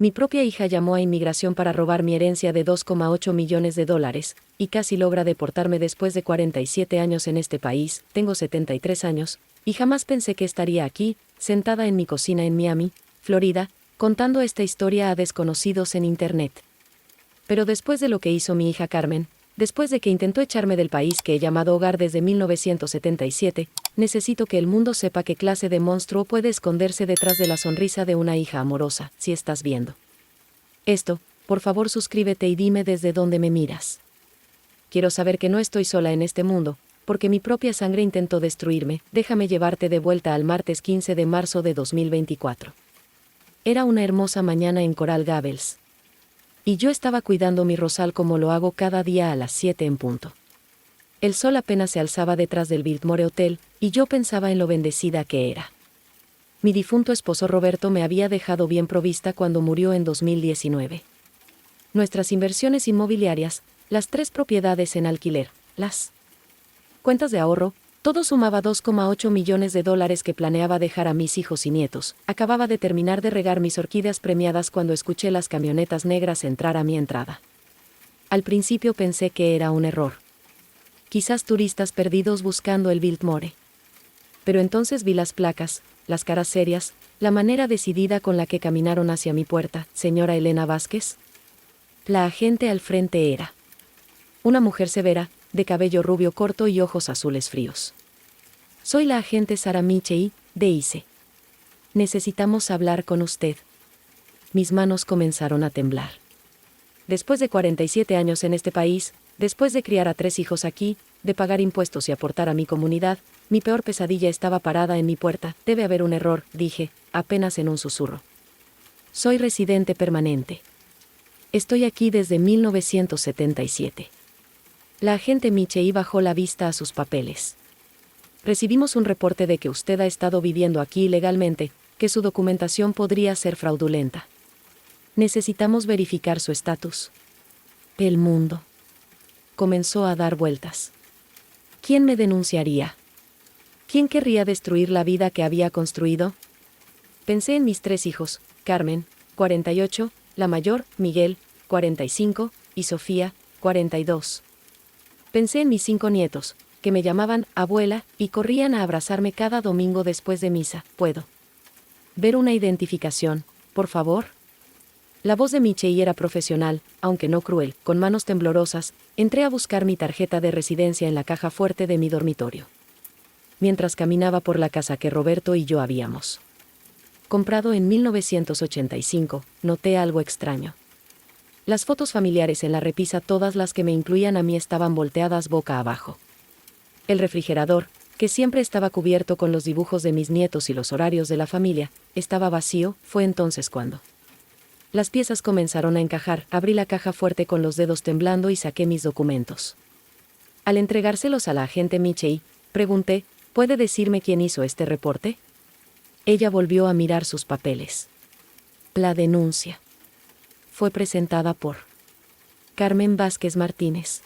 Mi propia hija llamó a inmigración para robar mi herencia de $2,8 millones y casi logra deportarme después de 47 años en este país. Tengo 73 años, y jamás pensé que estaría aquí, sentada en mi cocina en Miami, Florida, contando esta historia a desconocidos en Internet. Pero después de lo que hizo mi hija Carmen, después de que intentó echarme del país que he llamado hogar desde 1977, necesito que el mundo sepa qué clase de monstruo puede esconderse detrás de la sonrisa de una hija amorosa, si estás viendo esto. Por favor, suscríbete y dime desde dónde me miras. Quiero saber que no estoy sola en este mundo, porque mi propia sangre intentó destruirme. Déjame llevarte de vuelta al martes 15 de marzo de 2024. Era una hermosa mañana en Coral Gables. Y yo estaba cuidando mi rosal como lo hago cada día a las 7 en punto. El sol apenas se alzaba detrás del Biltmore Hotel, y yo pensaba en lo bendecida que era. Mi difunto esposo Roberto me había dejado bien provista cuando murió en 2019. Nuestras inversiones inmobiliarias, las 3 propiedades en alquiler, las cuentas de ahorro, todo sumaba $2,8 millones que planeaba dejar a mis hijos y nietos. Acababa de terminar de regar mis orquídeas premiadas cuando escuché las camionetas negras entrar a mi entrada. Al principio pensé que era un error. Quizás turistas perdidos buscando el Biltmore. Pero entonces vi las placas, las caras serias, la manera decidida con la que caminaron hacia mi puerta. Señora Elena Vázquez. La agente al frente era una mujer severa, de cabello rubio corto y ojos azules fríos. Soy la agente Sara Michei, de ICE. Necesitamos hablar con usted. Mis manos comenzaron a temblar. Después de 47 años en este país, después de criar a 3 hijos aquí, de pagar impuestos y aportar a mi comunidad, mi peor pesadilla estaba parada en mi puerta. Debe haber un error, dije, apenas en un susurro. Soy residente permanente. Estoy aquí desde 1977. La agente Michei bajó la vista a sus papeles. Recibimos un reporte de que usted ha estado viviendo aquí ilegalmente, que su documentación podría ser fraudulenta. Necesitamos verificar su estatus. El mundo comenzó a dar vueltas. ¿Quién me denunciaría? ¿Quién querría destruir la vida que había construido? Pensé en mis 3 hijos, Carmen, 48, la mayor, Miguel, 45, y Sofía, 42. Pensé en mis 5 nietos, que me llamaban abuela, y corrían a abrazarme cada domingo después de misa. ¿Puedo ver una identificación, por favor? La voz de Michei era profesional, aunque no cruel. Con manos temblorosas, entré a buscar mi tarjeta de residencia en la caja fuerte de mi dormitorio. Mientras caminaba por la casa que Roberto y yo habíamos comprado en 1985, noté algo extraño. Las fotos familiares en la repisa, todas las que me incluían a mí, estaban volteadas boca abajo. El refrigerador, que siempre estaba cubierto con los dibujos de mis nietos y los horarios de la familia, estaba vacío. Fue entonces cuando las piezas comenzaron a encajar. Abrí la caja fuerte con los dedos temblando y saqué mis documentos. Al entregárselos a la agente Michei, pregunté, ¿puede decirme quién hizo este reporte? Ella volvió a mirar sus papeles. La denuncia fue presentada por Carmen Vázquez Martínez.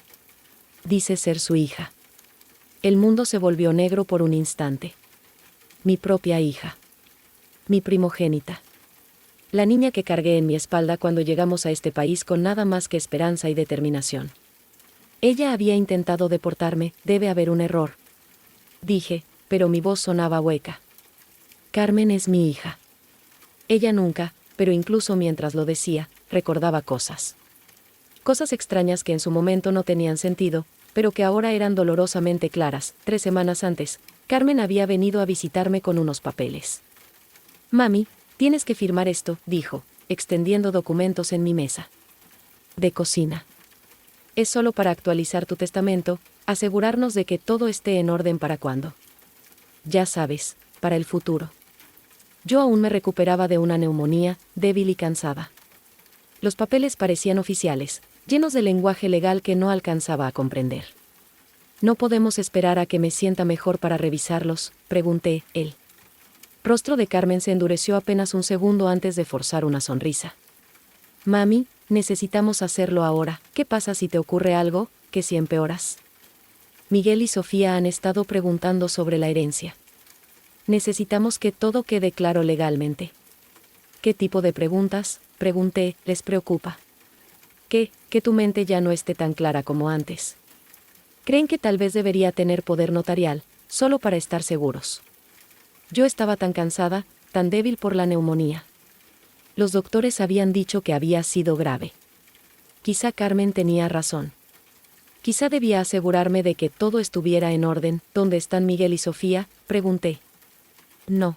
Dice ser su hija. El mundo se volvió negro por un instante. Mi propia hija. Mi primogénita. La niña que cargué en mi espalda cuando llegamos a este país con nada más que esperanza y determinación. Ella había intentado deportarme. Debe haber un error, dije, pero mi voz sonaba hueca. Carmen es mi hija. Ella nunca, pero incluso mientras lo decía, recordaba cosas. Cosas extrañas que en su momento no tenían sentido, pero que ahora eran dolorosamente claras. 3 semanas antes, Carmen había venido a visitarme con unos papeles. Mami, tienes que firmar esto, dijo, extendiendo documentos en mi mesa de cocina. Es solo para actualizar tu testamento, asegurarnos de que todo esté en orden para cuando. Ya sabes, para el futuro. Yo aún me recuperaba de una neumonía, débil y cansada. Los papeles parecían oficiales, llenos de lenguaje legal que no alcanzaba a comprender. ¿No podemos esperar a que me sienta mejor para revisarlos?, pregunté. El rostro de Carmen se endureció apenas un segundo antes de forzar una sonrisa. Mami, necesitamos hacerlo ahora. ¿Qué pasa si te ocurre algo, que si empeoras? Miguel y Sofía han estado preguntando sobre la herencia. Necesitamos que todo quede claro legalmente. ¿Qué tipo de preguntas? Pregunté, ¿les preocupa? Que tu mente ya no esté tan clara como antes. Creen que tal vez debería tener poder notarial, solo para estar seguros. Yo estaba tan cansada, tan débil por la neumonía. Los doctores habían dicho que había sido grave. Quizá Carmen tenía razón. Quizá debía asegurarme de que todo estuviera en orden. ¿Dónde están Miguel y Sofía?, pregunté. No.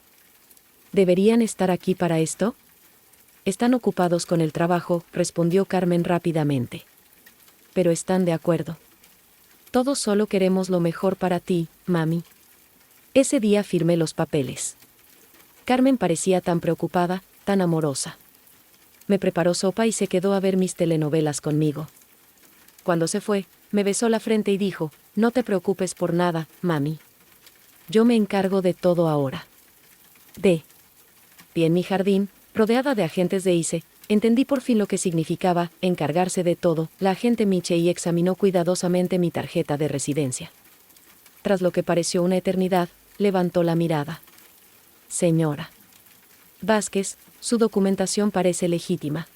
¿Deberían estar aquí para esto? Están ocupados con el trabajo, respondió Carmen rápidamente. Pero están de acuerdo. Todos solo queremos lo mejor para ti, mami. Ese día firmé los papeles. Carmen parecía tan preocupada, tan amorosa. Me preparó sopa y se quedó a ver mis telenovelas conmigo. Cuando se fue, me besó la frente y dijo, no te preocupes por nada, mami. Yo me encargo de todo ahora. Y en mi jardín, rodeada de agentes de ICE, entendí por fin lo que significaba encargarse de todo. La agente Michei examinó cuidadosamente mi tarjeta de residencia. Tras lo que pareció una eternidad, levantó la mirada. Señora Vázquez, su documentación parece legítima.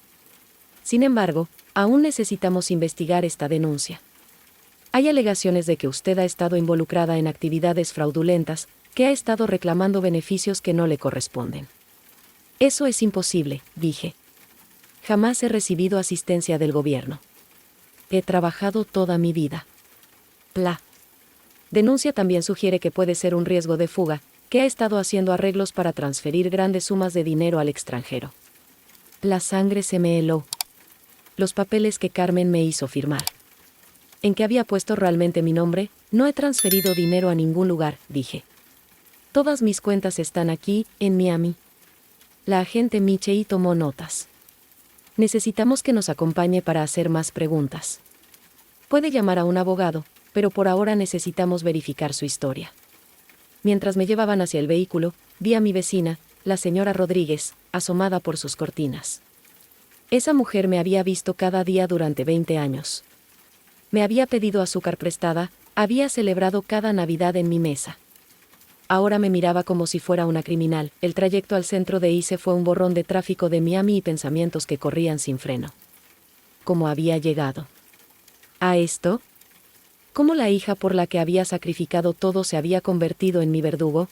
Sin embargo, aún necesitamos investigar esta denuncia. Hay alegaciones de que usted ha estado involucrada en actividades fraudulentas, que ha estado reclamando beneficios que no le corresponden. Eso es imposible, dije. Jamás he recibido asistencia del gobierno. He trabajado toda mi vida. La denuncia también sugiere que puede ser un riesgo de fuga, que ha estado haciendo arreglos para transferir grandes sumas de dinero al extranjero. La sangre se me heló. Los papeles que Carmen me hizo firmar. En que había puesto realmente mi nombre, no he transferido dinero a ningún lugar, dije. Todas mis cuentas están aquí, en Miami. La agente Michei tomó notas. Necesitamos que nos acompañe para hacer más preguntas. Puede llamar a un abogado, pero por ahora necesitamos verificar su historia. Mientras me llevaban hacia el vehículo, vi a mi vecina, la señora Rodríguez, asomada por sus cortinas. Esa mujer me había visto cada día durante 20 años. Me había pedido azúcar prestada, había celebrado cada Navidad en mi mesa. Ahora me miraba como si fuera una criminal. El trayecto al centro de ICE fue un borrón de tráfico de Miami y pensamientos que corrían sin freno. ¿Cómo había llegado a esto? ¿Cómo la hija por la que había sacrificado todo se había convertido en mi verdugo?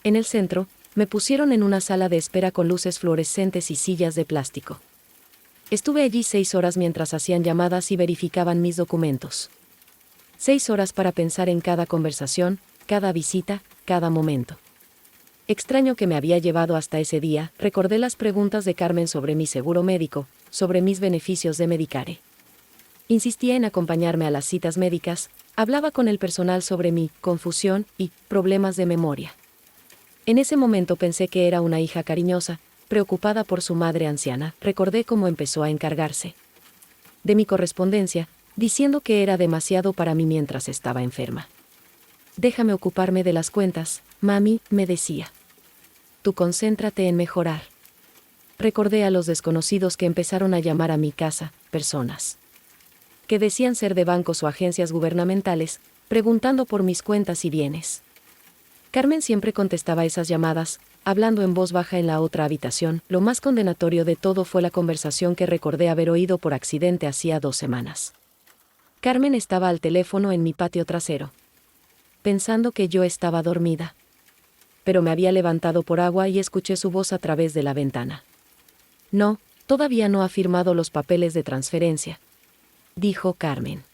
En el centro, me pusieron en una sala de espera con luces fluorescentes y sillas de plástico. Estuve allí 6 horas mientras hacían llamadas y verificaban mis documentos. 6 horas para pensar en cada conversación, cada visita, cada momento. Extraño que me había llevado hasta ese día. Recordé las preguntas de Carmen sobre mi seguro médico, sobre mis beneficios de Medicare. Insistía en acompañarme a las citas médicas, hablaba con el personal sobre mi confusión y problemas de memoria. En ese momento pensé que era una hija cariñosa, preocupada por su madre anciana. Recordé cómo empezó a encargarse de mi correspondencia, diciendo que era demasiado para mí mientras estaba enferma. Déjame ocuparme de las cuentas, mami, me decía. Tú concéntrate en mejorar. Recordé a los desconocidos que empezaron a llamar a mi casa, personas que decían ser de bancos o agencias gubernamentales, preguntando por mis cuentas y bienes. Carmen siempre contestaba esas llamadas, hablando en voz baja en la otra habitación. Lo más condenatorio de todo fue la conversación que recordé haber oído por accidente hacía 2 semanas. Carmen estaba al teléfono en mi patio trasero, pensando que yo estaba dormida. Pero me había levantado por agua y escuché su voz a través de la ventana. No, todavía no ha firmado los papeles de transferencia, dijo Carmen.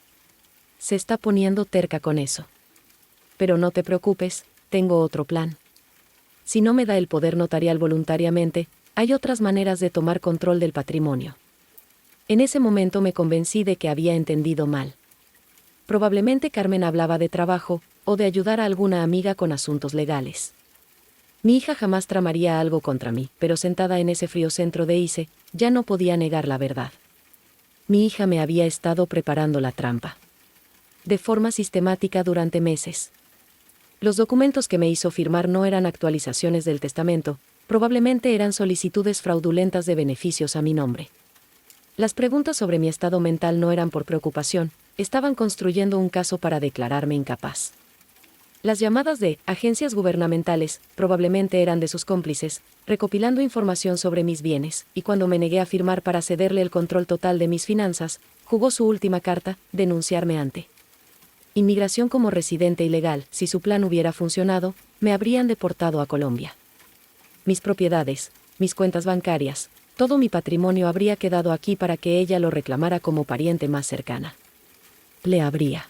Se está poniendo terca con eso. Pero no te preocupes, tengo otro plan. Si no me da el poder notarial voluntariamente, hay otras maneras de tomar control del patrimonio. En ese momento me convencí de que había entendido mal. Probablemente Carmen hablaba de trabajo, o de ayudar a alguna amiga con asuntos legales. Mi hija jamás tramaría algo contra mí, pero sentada en ese frío centro de ICE, ya no podía negar la verdad. Mi hija me había estado preparando la trampa. De forma sistemática durante meses. Los documentos que me hizo firmar no eran actualizaciones del testamento, probablemente eran solicitudes fraudulentas de beneficios a mi nombre. Las preguntas sobre mi estado mental no eran por preocupación, estaban construyendo un caso para declararme incapaz. Las llamadas de agencias gubernamentales probablemente eran de sus cómplices, recopilando información sobre mis bienes, y cuando me negué a firmar para cederle el control total de mis finanzas, jugó su última carta, denunciarme ante Inmigración como residente ilegal. Si su plan hubiera funcionado, me habrían deportado a Colombia. Mis propiedades, mis cuentas bancarias, todo mi patrimonio habría quedado aquí para que ella lo reclamara como pariente más cercana. Le habría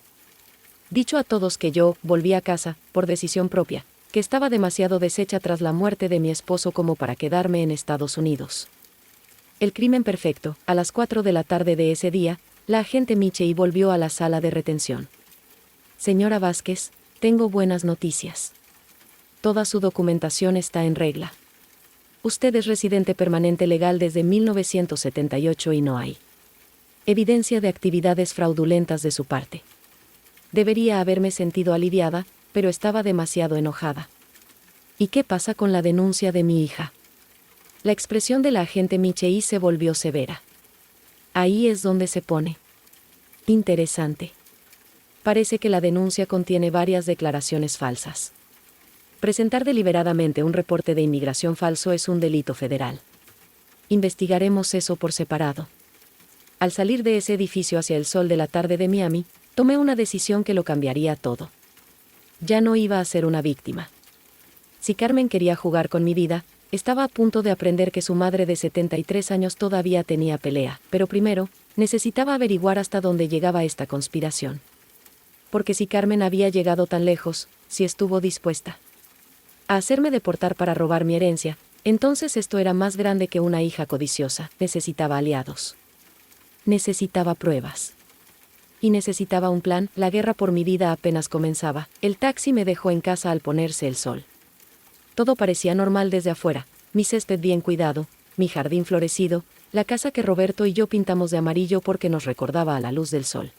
dicho a todos que yo volví a casa, por decisión propia, que estaba demasiado deshecha tras la muerte de mi esposo como para quedarme en Estados Unidos. El crimen perfecto. A las 4 de la tarde de ese día, la agente Michei volvió a la sala de retención. Señora Vázquez, tengo buenas noticias. Toda su documentación está en regla. Usted es residente permanente legal desde 1978 y no hay evidencia de actividades fraudulentas de su parte. Debería haberme sentido aliviada, pero estaba demasiado enojada. ¿Y qué pasa con la denuncia de mi hija? La expresión de la agente Michei se volvió severa. Ahí es donde se pone interesante. Parece que la denuncia contiene varias declaraciones falsas. Presentar deliberadamente un reporte de inmigración falso es un delito federal. Investigaremos eso por separado. Al salir de ese edificio hacia el sol de la tarde de Miami, tomé una decisión que lo cambiaría todo. Ya no iba a ser una víctima. Si Carmen quería jugar con mi vida, estaba a punto de aprender que su madre de 73 años todavía tenía pelea, pero primero, necesitaba averiguar hasta dónde llegaba esta conspiración. Porque si Carmen había llegado tan lejos, si estuvo dispuesta a hacerme deportar para robar mi herencia, entonces esto era más grande que una hija codiciosa. Necesitaba aliados. Necesitaba pruebas. Y necesitaba un plan. La guerra por mi vida apenas comenzaba. El taxi me dejó en casa al ponerse el sol. Todo parecía normal desde afuera, mi césped bien cuidado, mi jardín florecido, la casa que Roberto y yo pintamos de amarillo porque nos recordaba a la luz del sol.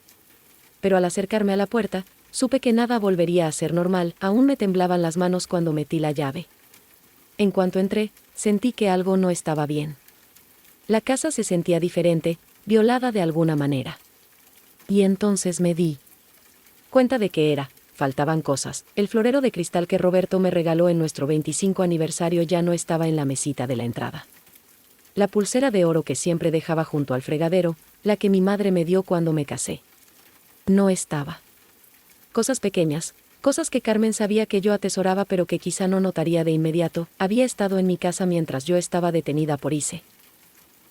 Pero al acercarme a la puerta, supe que nada volvería a ser normal. Aún me temblaban las manos cuando metí la llave. En cuanto entré, sentí que algo no estaba bien. La casa se sentía diferente, violada de alguna manera. Y entonces me di cuenta de que faltaban cosas. El florero de cristal que Roberto me regaló en nuestro 25 aniversario ya no estaba en la mesita de la entrada. La pulsera de oro que siempre dejaba junto al fregadero, la que mi madre me dio cuando me casé, no estaba. Cosas pequeñas, cosas que Carmen sabía que yo atesoraba pero que quizá no notaría de inmediato, había estado en mi casa mientras yo estaba detenida por ICE.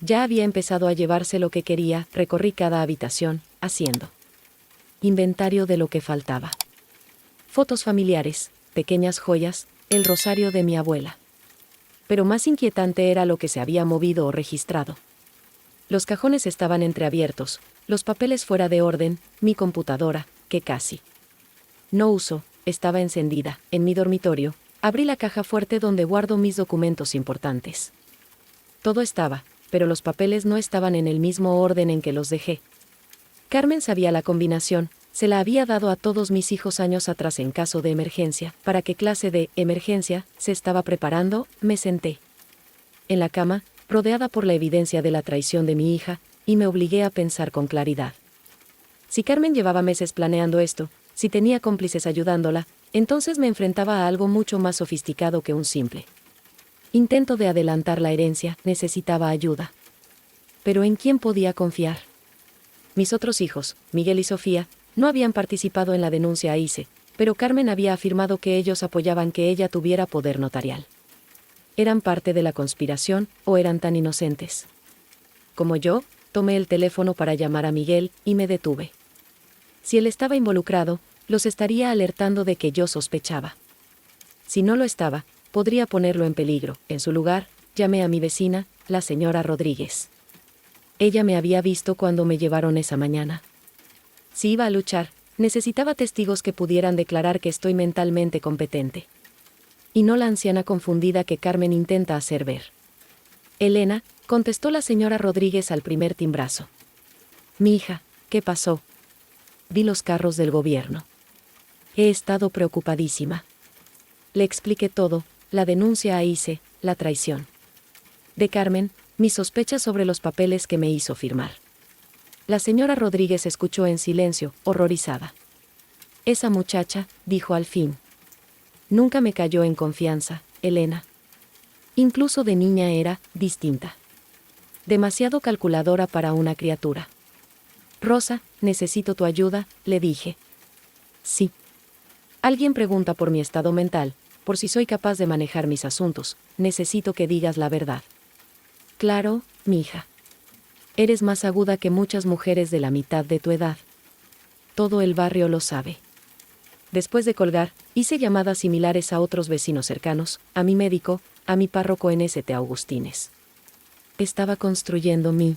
Ya había empezado a llevarse lo que quería. Recorrí cada habitación, haciendo inventario de lo que faltaba. Fotos familiares, pequeñas joyas, el rosario de mi abuela. Pero más inquietante era lo que se había movido o registrado. Los cajones estaban entreabiertos, los papeles fuera de orden, mi computadora, que casi no uso, estaba encendida. En mi dormitorio, abrí la caja fuerte donde guardo mis documentos importantes. Todo estaba, pero los papeles no estaban en el mismo orden en que los dejé. Carmen sabía la combinación, se la había dado a todos mis hijos años atrás en caso de emergencia. ¿Para qué clase de emergencia se estaba preparando? Me senté en la cama, rodeada por la evidencia de la traición de mi hija, y me obligué a pensar con claridad. Si Carmen llevaba meses planeando esto, si tenía cómplices ayudándola, entonces me enfrentaba a algo mucho más sofisticado que un simple intento de adelantar la herencia. Necesitaba ayuda. ¿Pero en quién podía confiar? Mis otros hijos, Miguel y Sofía, no habían participado en la denuncia a ICE, pero Carmen había afirmado que ellos apoyaban que ella tuviera poder notarial. ¿Eran parte de la conspiración o eran tan inocentes? Como yo, tomé el teléfono para llamar a Miguel y me detuve. Si él estaba involucrado, los estaría alertando de que yo sospechaba. Si no lo estaba, podría ponerlo en peligro. En su lugar, llamé a mi vecina, la señora Rodríguez. Ella me había visto cuando me llevaron esa mañana. Si iba a luchar, necesitaba testigos que pudieran declarar que estoy mentalmente competente. Y no la anciana confundida que Carmen intenta hacer ver. Elena, contestó la señora Rodríguez al primer timbrazo. Mi hija, ¿qué pasó? Vi los carros del gobierno. He estado preocupadísima. Le expliqué todo, la denuncia a ICE, la traición de Carmen, mis sospechas sobre los papeles que me hizo firmar. La señora Rodríguez escuchó en silencio, horrorizada. Esa muchacha, dijo al fin. Nunca me cayó en confianza, Elena. Incluso de niña era distinta. Demasiado calculadora para una criatura. Rosa, necesito tu ayuda, le dije. Sí. Alguien pregunta por mi estado mental, por si soy capaz de manejar mis asuntos. Necesito que digas la verdad. Claro, mija. Eres más aguda que muchas mujeres de la mitad de tu edad. Todo el barrio lo sabe. Después de colgar, hice llamadas similares a otros vecinos cercanos, a mi médico, a mi párroco en St. Augustines. Estaba construyendo mi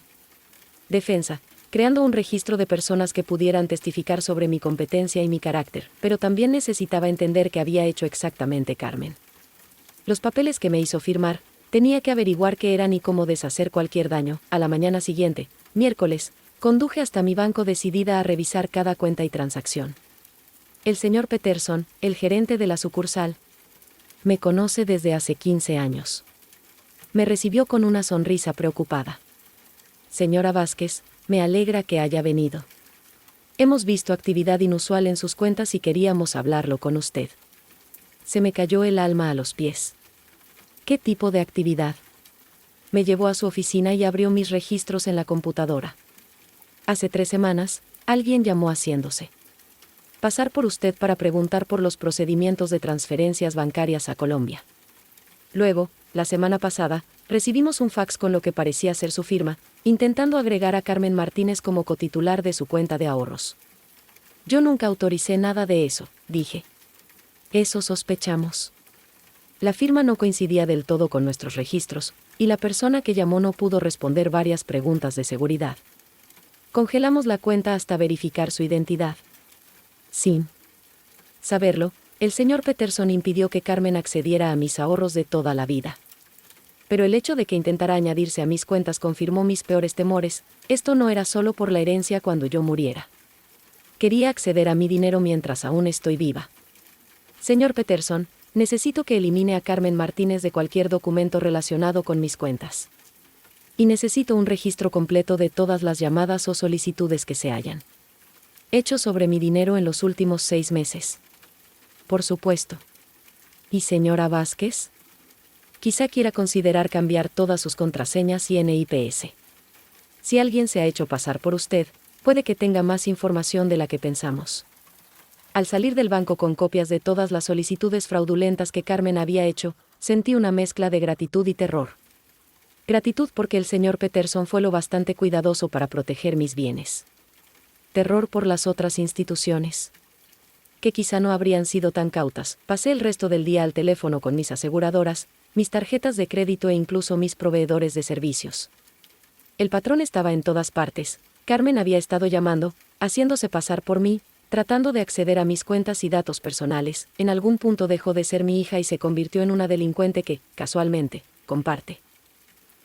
defensa, creando un registro de personas que pudieran testificar sobre mi competencia y mi carácter, pero también necesitaba entender qué había hecho exactamente Carmen. Los papeles que me hizo firmar, tenía que averiguar qué eran y cómo deshacer cualquier daño. A la mañana siguiente, miércoles, conduje hasta mi banco decidida a revisar cada cuenta y transacción. El señor Peterson, el gerente de la sucursal, me conoce desde hace 15 años. Me recibió con una sonrisa preocupada. Señora Vázquez, me alegra que haya venido. Hemos visto actividad inusual en sus cuentas y queríamos hablarlo con usted. Se me cayó el alma a los pies. ¿Qué tipo de actividad? Me llevó a su oficina y abrió mis registros en la computadora. Hace 3 semanas, alguien llamó haciéndose pasar por usted para preguntar por los procedimientos de transferencias bancarias a Colombia. Luego, la semana pasada, recibimos un fax con lo que parecía ser su firma, intentando agregar a Carmen Martínez como cotitular de su cuenta de ahorros. Yo nunca autoricé nada de eso, dije. Eso sospechamos. La firma no coincidía del todo con nuestros registros, y la persona que llamó no pudo responder varias preguntas de seguridad. Congelamos la cuenta hasta verificar su identidad. Sin saberlo, el señor Peterson impidió que Carmen accediera a mis ahorros de toda la vida. Pero el hecho de que intentara añadirse a mis cuentas confirmó mis peores temores. Esto no era solo por la herencia cuando yo muriera. Quería acceder a mi dinero mientras aún estoy viva. Señor Peterson, necesito que elimine a Carmen Martínez de cualquier documento relacionado con mis cuentas. Y necesito un registro completo de todas las llamadas o solicitudes que se hayan hecho sobre mi dinero en los últimos 6 meses. Por supuesto. ¿Y señora Vázquez? Quizá quiera considerar cambiar todas sus contraseñas y NIPS. Si alguien se ha hecho pasar por usted, puede que tenga más información de la que pensamos. Al salir del banco con copias de todas las solicitudes fraudulentas que Carmen había hecho, sentí una mezcla de gratitud y terror. Gratitud porque el señor Peterson fue lo bastante cuidadoso para proteger mis bienes. Terror por las otras instituciones, que quizá no habrían sido tan cautas. Pasé el resto del día al teléfono con mis aseguradoras, mis tarjetas de crédito e incluso mis proveedores de servicios. El patrón estaba en todas partes. Carmen había estado llamando, haciéndose pasar por mí, tratando de acceder a mis cuentas y datos personales. En algún punto dejó de ser mi hija y se convirtió en una delincuente que, casualmente, comparte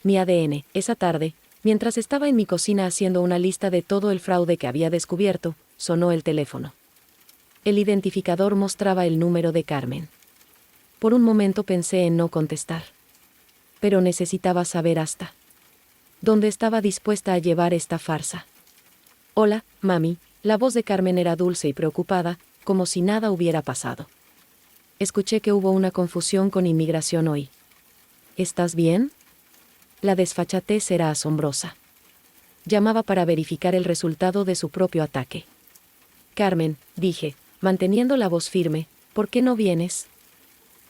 mi ADN. Esa tarde, mientras estaba en mi cocina haciendo una lista de todo el fraude que había descubierto, sonó el teléfono. El identificador mostraba el número de Carmen. Por un momento pensé en no contestar. Pero necesitaba saber hasta dónde estaba dispuesta a llevar esta farsa. Hola, mami. La voz de Carmen era dulce y preocupada, como si nada hubiera pasado. Escuché que hubo una confusión con inmigración hoy. ¿Estás bien? La desfachatez era asombrosa. Llamaba para verificar el resultado de su propio ataque. Carmen, dije, manteniendo la voz firme, ¿por qué no vienes?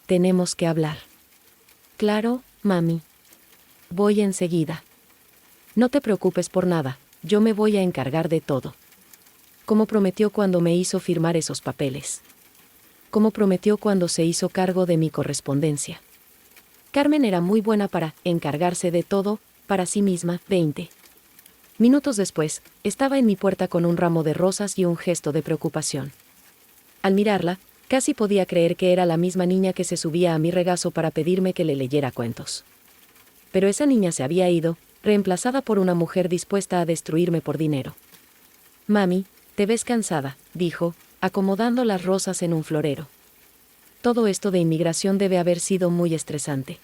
Tenemos que hablar. Claro, mami. Voy enseguida. No te preocupes por nada, yo me voy a encargar de todo. Como prometió cuando me hizo firmar esos papeles. Como prometió cuando se hizo cargo de mi correspondencia. Carmen era muy buena para encargarse de todo, para sí misma. 20 minutos después, estaba en mi puerta con un ramo de rosas y un gesto de preocupación. Al mirarla, casi podía creer que era la misma niña que se subía a mi regazo para pedirme que le leyera cuentos. Pero esa niña se había ido, reemplazada por una mujer dispuesta a destruirme por dinero. Mami, te ves cansada, dijo, acomodando las rosas en un florero. Todo esto de inmigración debe haber sido muy estresante.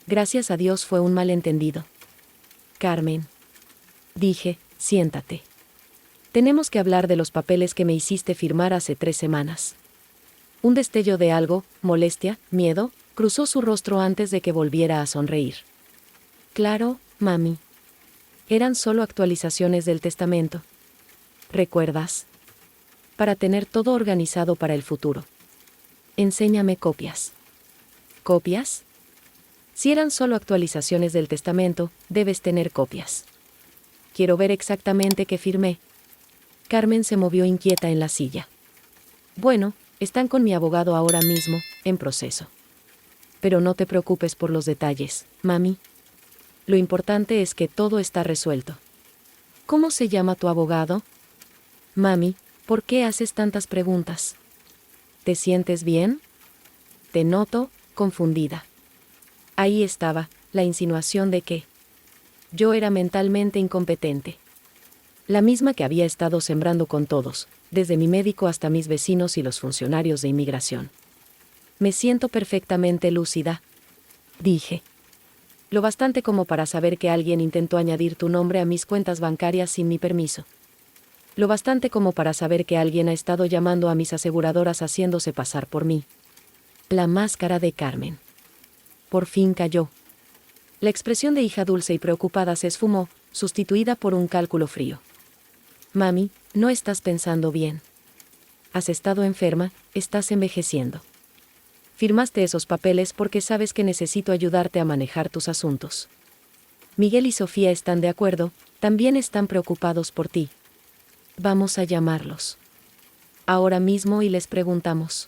Gracias a Dios fue un malentendido. Carmen. Dije, siéntate. Tenemos que hablar de los papeles que me hiciste firmar hace 3 semanas. Un destello de algo, molestia, miedo, cruzó su rostro antes de que volviera a sonreír. Claro, mami. Eran solo actualizaciones del testamento. ¿Recuerdas? Para tener todo organizado para el futuro. Enséñame copias. ¿Copias? Si eran solo actualizaciones del testamento, debes tener copias. Quiero ver exactamente qué firmé. Carmen se movió inquieta en la silla. Bueno, están con mi abogado ahora mismo, en proceso. Pero no te preocupes por los detalles, mami. Lo importante es que todo está resuelto. ¿Cómo se llama tu abogado? Mami, ¿por qué haces tantas preguntas? ¿Te sientes bien? Te noto confundida. Ahí estaba, la insinuación de que yo era mentalmente incompetente. La misma que había estado sembrando con todos, desde mi médico hasta mis vecinos y los funcionarios de inmigración. Me siento perfectamente lúcida, dije. Lo bastante como para saber que alguien intentó añadir tu nombre a mis cuentas bancarias sin mi permiso. Lo bastante como para saber que alguien ha estado llamando a mis aseguradoras haciéndose pasar por mí. La máscara de Carmen. Por fin cayó. La expresión de hija dulce y preocupada se esfumó, sustituida por un cálculo frío. Mami, no estás pensando bien. Has estado enferma, estás envejeciendo. Firmaste esos papeles porque sabes que necesito ayudarte a manejar tus asuntos. Miguel y Sofía están de acuerdo, también están preocupados por ti. Vamos a llamarlos ahora mismo y les preguntamos.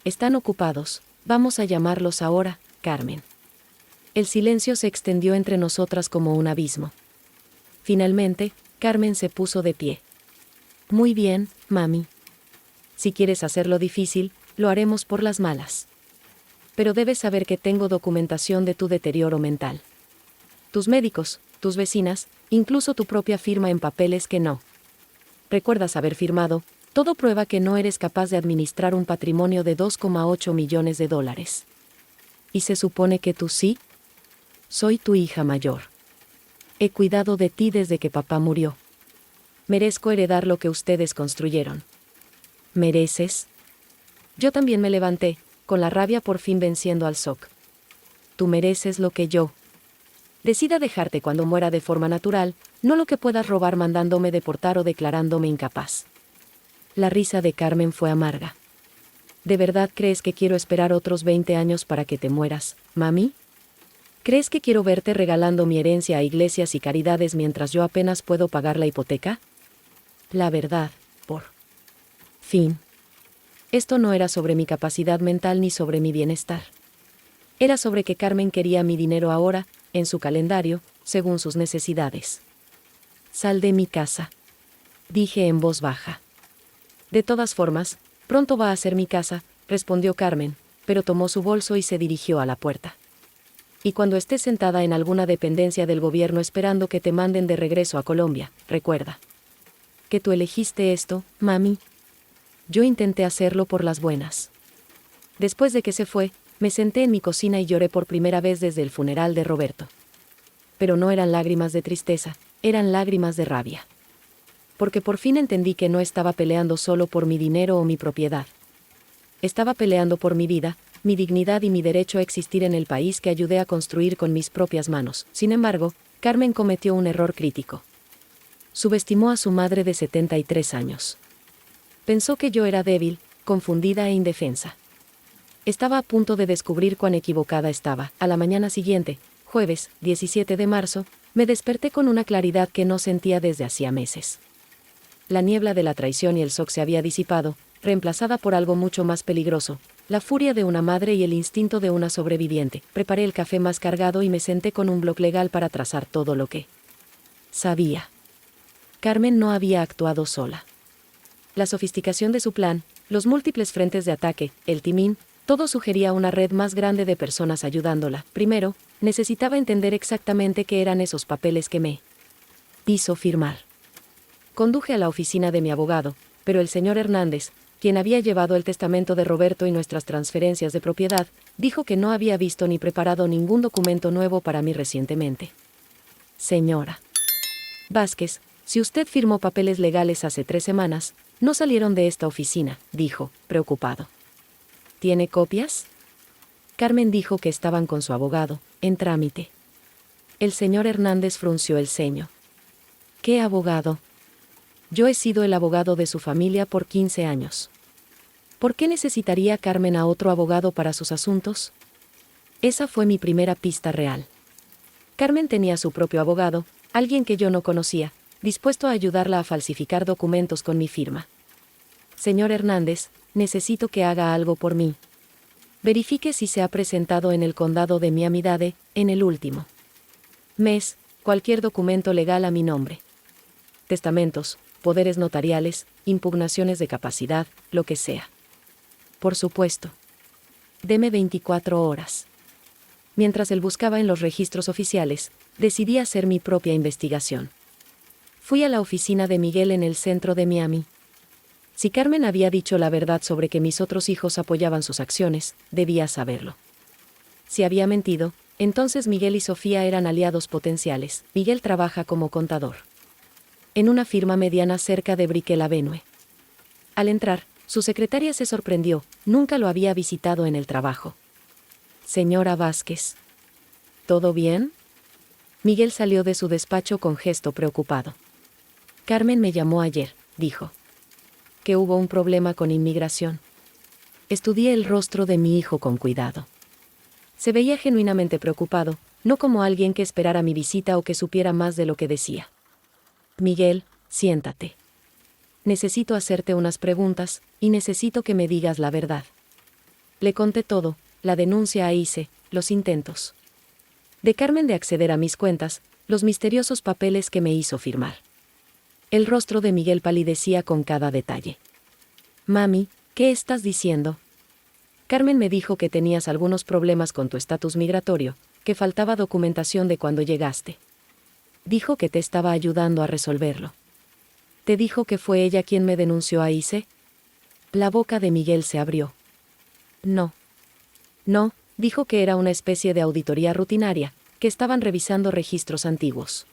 Están ocupados, vamos a llamarlos ahora, Carmen. El silencio se extendió entre nosotras como un abismo. Finalmente, Carmen se puso de pie. Muy bien, mami. Si quieres hacerlo difícil, lo haremos por las malas. Pero debes saber que tengo documentación de tu deterioro mental. Tus médicos, tus vecinas, incluso tu propia firma en papeles que no recuerdas haber firmado, todo prueba que no eres capaz de administrar un patrimonio de 2,8 millones de dólares. ¿Y se supone que tú sí? Soy tu hija mayor. He cuidado de ti desde que papá murió. Merezco heredar lo que ustedes construyeron. ¿Mereces? Yo también me levanté, con la rabia por fin venciendo al shock. Tú mereces lo que yo decida dejarte cuando muera de forma natural, no lo que puedas robar mandándome deportar o declarándome incapaz. La risa de Carmen fue amarga. ¿De verdad crees que quiero esperar otros 20 años para que te mueras, mami? ¿Crees que quiero verte regalando mi herencia a iglesias y caridades mientras yo apenas puedo pagar la hipoteca? La verdad, por fin. Esto no era sobre mi capacidad mental ni sobre mi bienestar. Era sobre que Carmen quería mi dinero ahora, en su calendario, según sus necesidades. Sal de mi casa, dije en voz baja. De todas formas, pronto va a ser mi casa, respondió Carmen, pero tomó su bolso y se dirigió a la puerta. Y cuando estés sentada en alguna dependencia del gobierno esperando que te manden de regreso a Colombia, recuerda que tú elegiste esto, mami. Yo intenté hacerlo por las buenas. Después de que se fue, me senté en mi cocina y lloré por primera vez desde el funeral de Roberto. Pero no eran lágrimas de tristeza, eran lágrimas de rabia. Porque por fin entendí que no estaba peleando solo por mi dinero o mi propiedad. Estaba peleando por mi vida, mi dignidad y mi derecho a existir en el país que ayudé a construir con mis propias manos. Sin embargo, Carmen cometió un error crítico. Subestimó a su madre de 73 años. Pensó que yo era débil, confundida e indefensa. Estaba a punto de descubrir cuán equivocada estaba. A la mañana siguiente, jueves, 17 de marzo, me desperté con una claridad que no sentía desde hacía meses. La niebla de la traición y el shock se había disipado, reemplazada por algo mucho más peligroso, la furia de una madre y el instinto de una sobreviviente. Preparé el café más cargado y me senté con un bloc legal para trazar todo lo que sabía. Carmen no había actuado sola. La sofisticación de su plan, los múltiples frentes de ataque, el timín, todo sugería una red más grande de personas ayudándola. Primero, necesitaba entender exactamente qué eran esos papeles que me hizo firmar. Conduje a la oficina de mi abogado, pero el señor Hernández, quien había llevado el testamento de Roberto y nuestras transferencias de propiedad, dijo que no había visto ni preparado ningún documento nuevo para mí recientemente. Señora Vázquez, si usted firmó papeles legales hace 3 semanas, no salieron de esta oficina, dijo, preocupado. ¿Tiene copias? Carmen dijo que estaban con su abogado, en trámite. El señor Hernández frunció el ceño. ¿Qué abogado? Yo he sido el abogado de su familia por 15 años. ¿Por qué necesitaría Carmen a otro abogado para sus asuntos? Esa fue mi primera pista real. Carmen tenía su propio abogado, alguien que yo no conocía, dispuesto a ayudarla a falsificar documentos con mi firma. Señor Hernández, necesito que haga algo por mí. Verifique si se ha presentado en el condado de Miami-Dade, en el último mes, cualquier documento legal a mi nombre. Testamentos, poderes notariales, impugnaciones de capacidad, lo que sea. Por supuesto. Deme 24 horas. Mientras él buscaba en los registros oficiales, decidí hacer mi propia investigación. Fui a la oficina de Miguel en el centro de Miami. Si Carmen había dicho la verdad sobre que mis otros hijos apoyaban sus acciones, debía saberlo. Si había mentido, entonces Miguel y Sofía eran aliados potenciales. Miguel trabaja como contador en una firma mediana cerca de Brickell Avenue. Al entrar, su secretaria se sorprendió, nunca lo había visitado en el trabajo. Señora Vázquez. ¿Todo bien? Miguel salió de su despacho con gesto preocupado. Carmen me llamó ayer, dijo. Que hubo un problema con inmigración. Estudié el rostro de mi hijo con cuidado. Se veía genuinamente preocupado, no como alguien que esperara mi visita o que supiera más de lo que decía. Miguel, siéntate. Necesito hacerte unas preguntas, y necesito que me digas la verdad. Le conté todo, la denuncia a ICE, los intentos de Carmen de acceder a mis cuentas, los misteriosos papeles que me hizo firmar. El rostro de Miguel palidecía con cada detalle. Mami, ¿qué estás diciendo? Carmen me dijo que tenías algunos problemas con tu estatus migratorio, que faltaba documentación de cuando llegaste. Dijo que te estaba ayudando a resolverlo. ¿Te dijo que fue ella quien me denunció a ICE? La boca de Miguel se abrió. No. No, dijo que era una especie de auditoría rutinaria, que estaban revisando registros antiguos.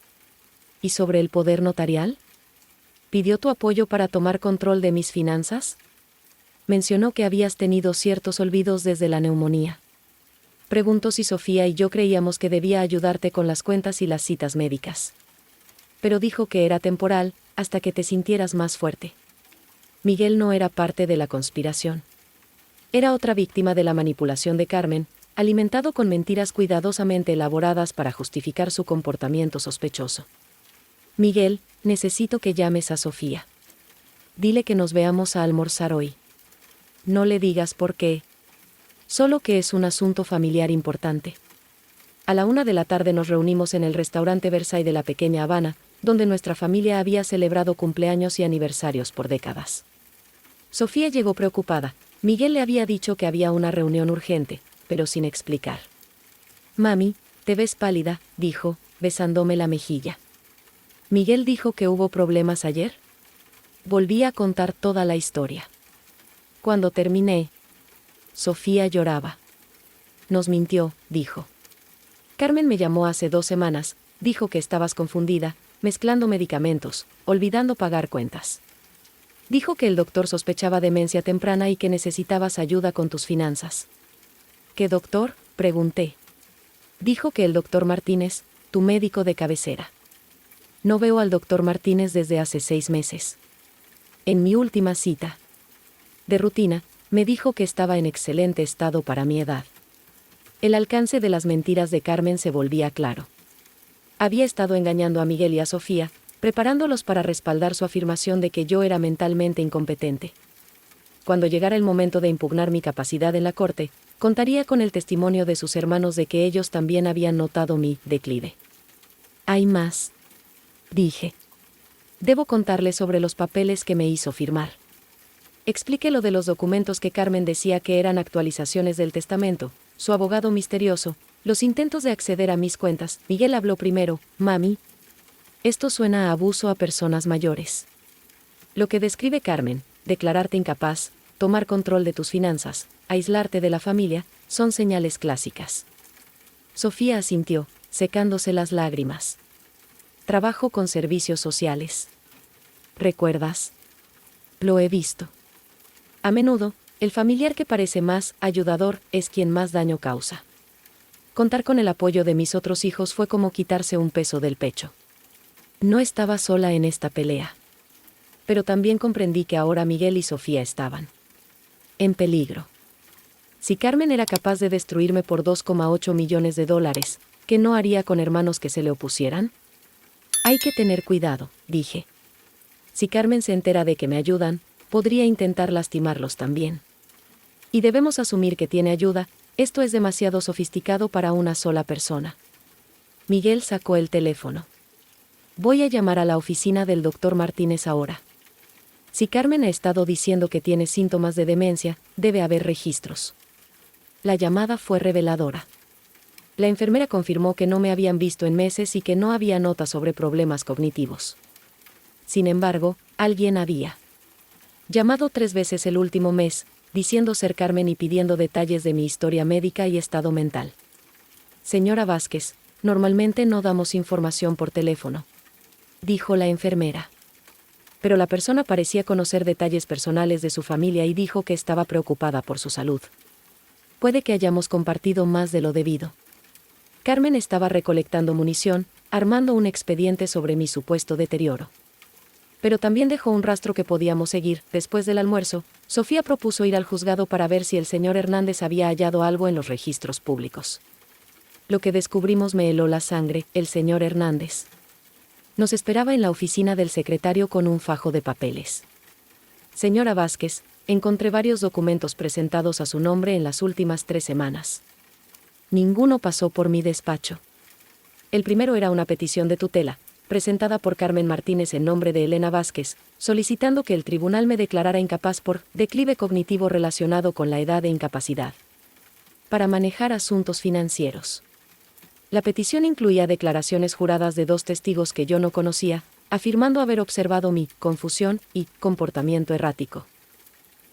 ¿Y sobre el poder notarial? ¿Pidió tu apoyo para tomar control de mis finanzas? Mencionó que habías tenido ciertos olvidos desde la neumonía. Preguntó si Sofía y yo creíamos que debía ayudarte con las cuentas y las citas médicas. Pero dijo que era temporal, hasta que te sintieras más fuerte. Miguel no era parte de la conspiración. Era otra víctima de la manipulación de Carmen, alimentado con mentiras cuidadosamente elaboradas para justificar su comportamiento sospechoso. Miguel, necesito que llames a Sofía. Dile que nos veamos a almorzar hoy. No le digas por qué. Solo que es un asunto familiar importante. A la 1:00 p.m. nos reunimos en el restaurante Versailles de la pequeña Habana, donde nuestra familia había celebrado cumpleaños y aniversarios por décadas. Sofía llegó preocupada. Miguel le había dicho que había una reunión urgente, pero sin explicar. Mami, te ves pálida, dijo, besándome la mejilla. ¿Miguel dijo que hubo problemas ayer? Volví a contar toda la historia. Cuando terminé, Sofía lloraba. Nos mintió, dijo. Carmen me llamó hace 2 semanas, dijo que estabas confundida, mezclando medicamentos, olvidando pagar cuentas. Dijo que el doctor sospechaba demencia temprana y que necesitabas ayuda con tus finanzas. ¿Qué doctor?, pregunté. Dijo que el doctor Martínez, tu médico de cabecera. No veo al doctor Martínez desde hace 6 meses. En mi última cita de rutina, me dijo que estaba en excelente estado para mi edad. El alcance de las mentiras de Carmen se volvía claro. Había estado engañando a Miguel y a Sofía, preparándolos para respaldar su afirmación de que yo era mentalmente incompetente. Cuando llegara el momento de impugnar mi capacidad en la corte, contaría con el testimonio de sus hermanos de que ellos también habían notado mi declive. Hay más, dije. Debo contarles sobre los papeles que me hizo firmar. Expliqué lo de los documentos que Carmen decía que eran actualizaciones del testamento, su abogado misterioso, los intentos de acceder a mis cuentas. Miguel habló primero. Mami, esto suena a abuso a personas mayores. Lo que describe Carmen, declararte incapaz, tomar control de tus finanzas, aislarte de la familia, son señales clásicas. Sofía asintió, secándose las lágrimas. Trabajo con servicios sociales. ¿Recuerdas? Lo he visto. A menudo, el familiar que parece más ayudador es quien más daño causa. Contar con el apoyo de mis otros hijos fue como quitarse un peso del pecho. No estaba sola en esta pelea. Pero también comprendí que ahora Miguel y Sofía estaban en peligro. Si Carmen era capaz de destruirme por $2,8 millones, ¿qué no haría con hermanos que se le opusieran? Hay que tener cuidado, dije. Si Carmen se entera de que me ayudan, podría intentar lastimarlos también. Y debemos asumir que tiene ayuda, esto es demasiado sofisticado para una sola persona. Miguel sacó el teléfono. Voy a llamar a la oficina del doctor Martínez ahora. Si Carmen ha estado diciendo que tiene síntomas de demencia, debe haber registros. La llamada fue reveladora. La enfermera confirmó que no me habían visto en meses y que no había notas sobre problemas cognitivos. Sin embargo, alguien había llamado 3 veces el último mes, diciendo ser Carmen y pidiendo detalles de mi historia médica y estado mental. Señora Vázquez, normalmente no damos información por teléfono, dijo la enfermera. Pero la persona parecía conocer detalles personales de su familia y dijo que estaba preocupada por su salud. Puede que hayamos compartido más de lo debido. Carmen estaba recolectando munición, armando un expediente sobre mi supuesto deterioro. Pero también dejó un rastro que podíamos seguir. Después del almuerzo, Sofía propuso ir al juzgado para ver si el señor Hernández había hallado algo en los registros públicos. Lo que descubrimos me heló la sangre. El señor Hernández nos esperaba en la oficina del secretario con un fajo de papeles. Señora Vázquez, encontré varios documentos presentados a su nombre en las últimas 3 semanas. Ninguno pasó por mi despacho. El primero era una petición de tutela, presentada por Carmen Martínez en nombre de Elena Vázquez, solicitando que el tribunal me declarara incapaz por declive cognitivo relacionado con la edad de incapacidad para manejar asuntos financieros. La petición incluía declaraciones juradas de 2 testigos que yo no conocía, afirmando haber observado mi confusión y comportamiento errático.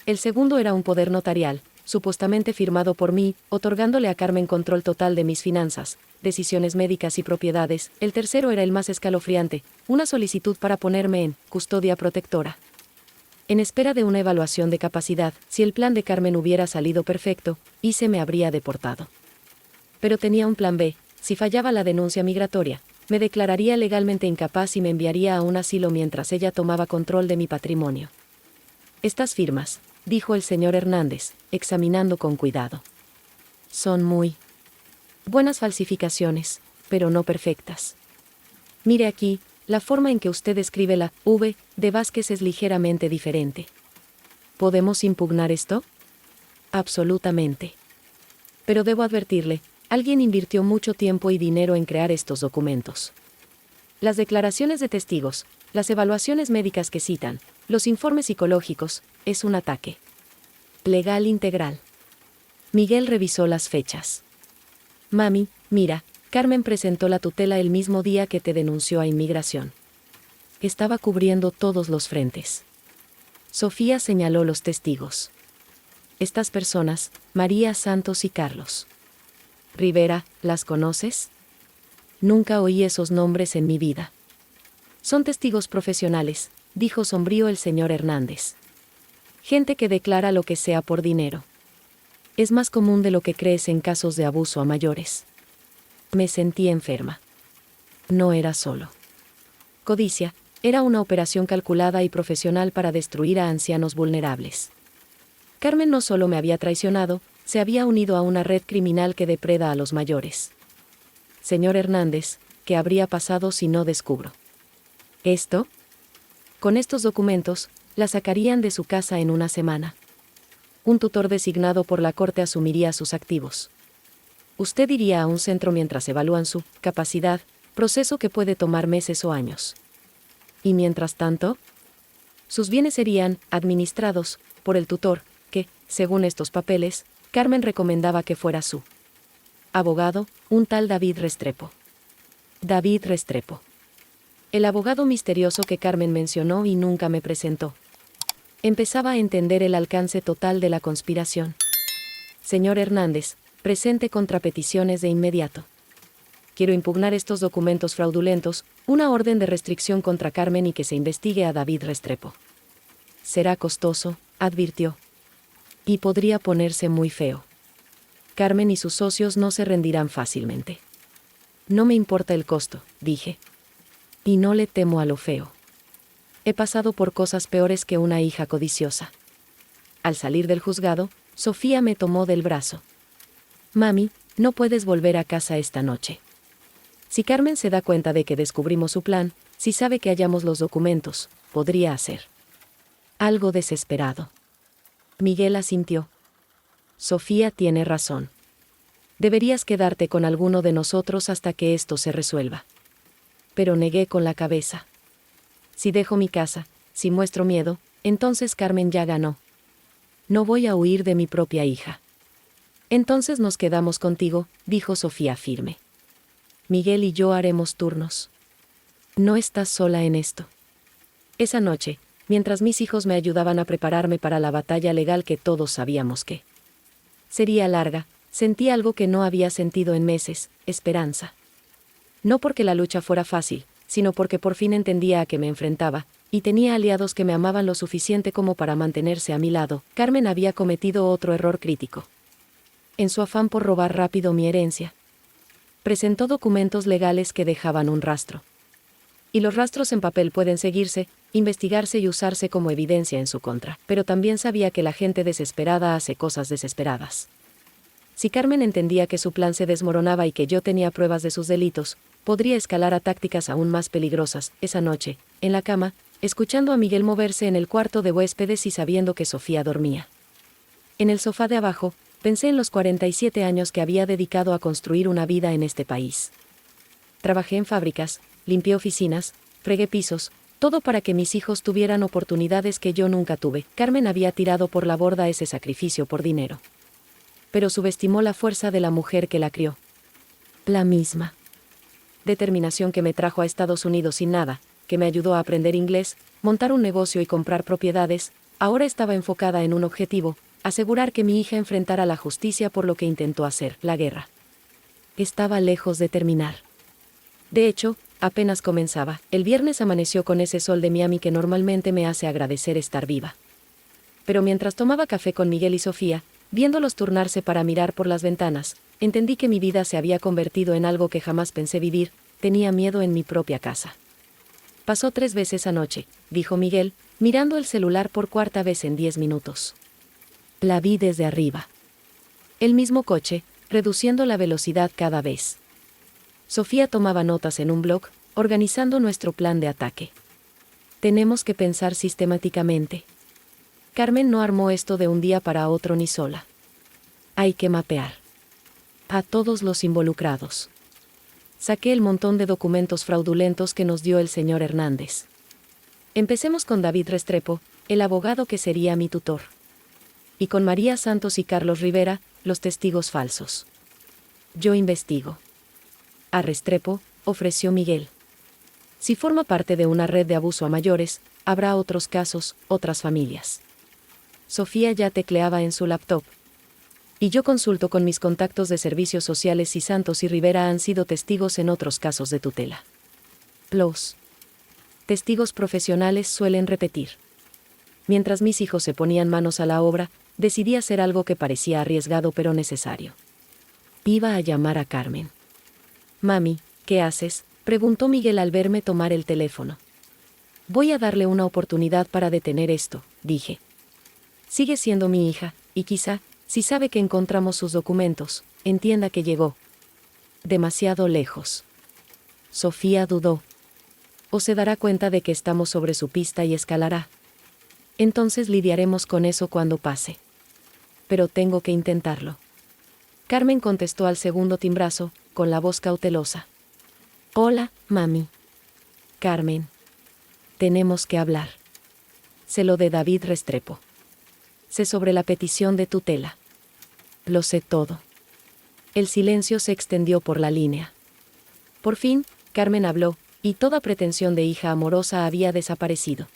El segundo era un poder notarial, supuestamente firmado por mí, otorgándole a Carmen control total de mis finanzas, decisiones médicas y propiedades. El tercero era el más escalofriante, una solicitud para ponerme en custodia protectora. En espera de una evaluación de capacidad, si el plan de Carmen hubiera salido perfecto, se me habría deportado. Pero tenía un plan B. Si fallaba la denuncia migratoria, me declararía legalmente incapaz y me enviaría a un asilo mientras ella tomaba control de mi patrimonio. Estas firmas, dijo el señor Hernández, examinando con cuidado. Son muy buenas falsificaciones, pero no perfectas. Mire aquí, la forma en que usted escribe la V de Vázquez es ligeramente diferente. ¿Podemos impugnar esto? Absolutamente. Pero debo advertirle, alguien invirtió mucho tiempo y dinero en crear estos documentos. Las declaraciones de testigos, las evaluaciones médicas que citan, los informes psicológicos, es un ataque legal integral. Miguel revisó las fechas. Mami, mira, Carmen presentó la tutela el mismo día que te denunció a inmigración. Estaba cubriendo todos los frentes. Sofía señaló los testigos. Estas personas, María Santos y Carlos Rivera, ¿las conoces? Nunca oí esos nombres en mi vida. Son testigos profesionales, dijo sombrío el señor Hernández. Gente que declara lo que sea por dinero. Es más común de lo que crees en casos de abuso a mayores. Me sentí enferma. No era solo codicia, era una operación calculada y profesional para destruir a ancianos vulnerables. Carmen no solo me había traicionado, se había unido a una red criminal que depreda a los mayores. Señor Hernández, ¿qué habría pasado si no descubro esto? Con estos documentos, la sacarían de su casa en una semana. Un tutor designado por la corte asumiría sus activos. Usted iría a un centro mientras evalúan su capacidad, proceso que puede tomar meses o años. Y mientras tanto, sus bienes serían administrados por el tutor, que, según estos papeles, Carmen recomendaba que fuera su abogado, un tal David Restrepo. David Restrepo. El abogado misterioso que Carmen mencionó y nunca me presentó. Empezaba a entender el alcance total de la conspiración. Señor Hernández, presente contrapeticiones de inmediato. Quiero impugnar estos documentos fraudulentos, una orden de restricción contra Carmen y que se investigue a David Restrepo. Será costoso, advirtió. Y podría ponerse muy feo. Carmen y sus socios no se rendirán fácilmente. No me importa el costo, dije. Y no le temo a lo feo. He pasado por cosas peores que una hija codiciosa. Al salir del juzgado, Sofía me tomó del brazo. Mami, no puedes volver a casa esta noche. Si Carmen se da cuenta de que descubrimos su plan, si sabe que hallamos los documentos, podría hacer algo desesperado. Miguel asintió. Sofía tiene razón. Deberías quedarte con alguno de nosotros hasta que esto se resuelva. Pero negué con la cabeza. Si dejo mi casa, si muestro miedo, entonces Carmen ya ganó. No voy a huir de mi propia hija. Entonces nos quedamos contigo, dijo Sofía firme. Miguel y yo haremos turnos. No estás sola en esto. Esa noche, mientras mis hijos me ayudaban a prepararme para la batalla legal que todos sabíamos que sería larga, sentí algo que no había sentido en meses, esperanza. No porque la lucha fuera fácil, sino porque por fin entendía a qué me enfrentaba, y tenía aliados que me amaban lo suficiente como para mantenerse a mi lado. Carmen había cometido otro error crítico. En su afán por robar rápido mi herencia, presentó documentos legales que dejaban un rastro. Y los rastros en papel pueden seguirse, investigarse y usarse como evidencia en su contra. Pero también sabía que la gente desesperada hace cosas desesperadas. Si Carmen entendía que su plan se desmoronaba y que yo tenía pruebas de sus delitos, podría escalar a tácticas aún más peligrosas. Esa noche, en la cama, escuchando a Miguel moverse en el cuarto de huéspedes y sabiendo que Sofía dormía en el sofá de abajo, pensé en los 47 años que había dedicado a construir una vida en este país. Trabajé en fábricas, limpié oficinas, fregué pisos, todo para que mis hijos tuvieran oportunidades que yo nunca tuve. Carmen había tirado por la borda ese sacrificio por dinero. Pero subestimó la fuerza de la mujer que la crió. La misma determinación que me trajo a Estados Unidos sin nada, que me ayudó a aprender inglés, montar un negocio y comprar propiedades, ahora estaba enfocada en un objetivo: asegurar que mi hija enfrentara la justicia por lo que intentó hacer. La guerra estaba lejos de terminar. De hecho, apenas comenzaba. El viernes amaneció con ese sol de Miami que normalmente me hace agradecer estar viva. Pero mientras tomaba café con Miguel y Sofía, viéndolos turnarse para mirar por las ventanas, entendí que mi vida se había convertido en algo que jamás pensé vivir. Tenía miedo en mi propia casa. Pasó 3 veces anoche, dijo Miguel, mirando el celular por cuarta vez en 10 minutos. La vi desde arriba. El mismo coche, reduciendo la velocidad cada vez. Sofía tomaba notas en un blog, organizando nuestro plan de ataque. Tenemos que pensar sistemáticamente. Carmen no armó esto de un día para otro ni sola. Hay que mapear a todos los involucrados. Saqué el montón de documentos fraudulentos que nos dio el señor Hernández. Empecemos con David Restrepo, el abogado que sería mi tutor. Y con María Santos y Carlos Rivera, los testigos falsos. Yo investigo. A Restrepo, ofreció Miguel. Si forma parte de una red de abuso a mayores, habrá otros casos, otras familias. Sofía ya tecleaba en su laptop. Y yo consulto con mis contactos de servicios sociales y Santos y Rivera han sido testigos en otros casos de tutela. Los testigos profesionales suelen repetir. Mientras mis hijos se ponían manos a la obra, decidí hacer algo que parecía arriesgado pero necesario. Iba a llamar a Carmen. Mami, ¿qué haces?, preguntó Miguel al verme tomar el teléfono. Voy a darle una oportunidad para detener esto, dije. Sigue siendo mi hija, y quizá, si sabe que encontramos sus documentos, entienda que llegó demasiado lejos. Sofía dudó. O se dará cuenta de que estamos sobre su pista y escalará. Entonces lidiaremos con eso cuando pase. Pero tengo que intentarlo. Carmen contestó al segundo timbrazo, con la voz cautelosa. Hola, mami. Carmen. Tenemos que hablar. Sé lo de David Restrepo. Sé sobre la petición de tutela. Lo sé todo. El silencio se extendió por la línea. Por fin, Carmen habló, y toda pretensión de hija amorosa había desaparecido.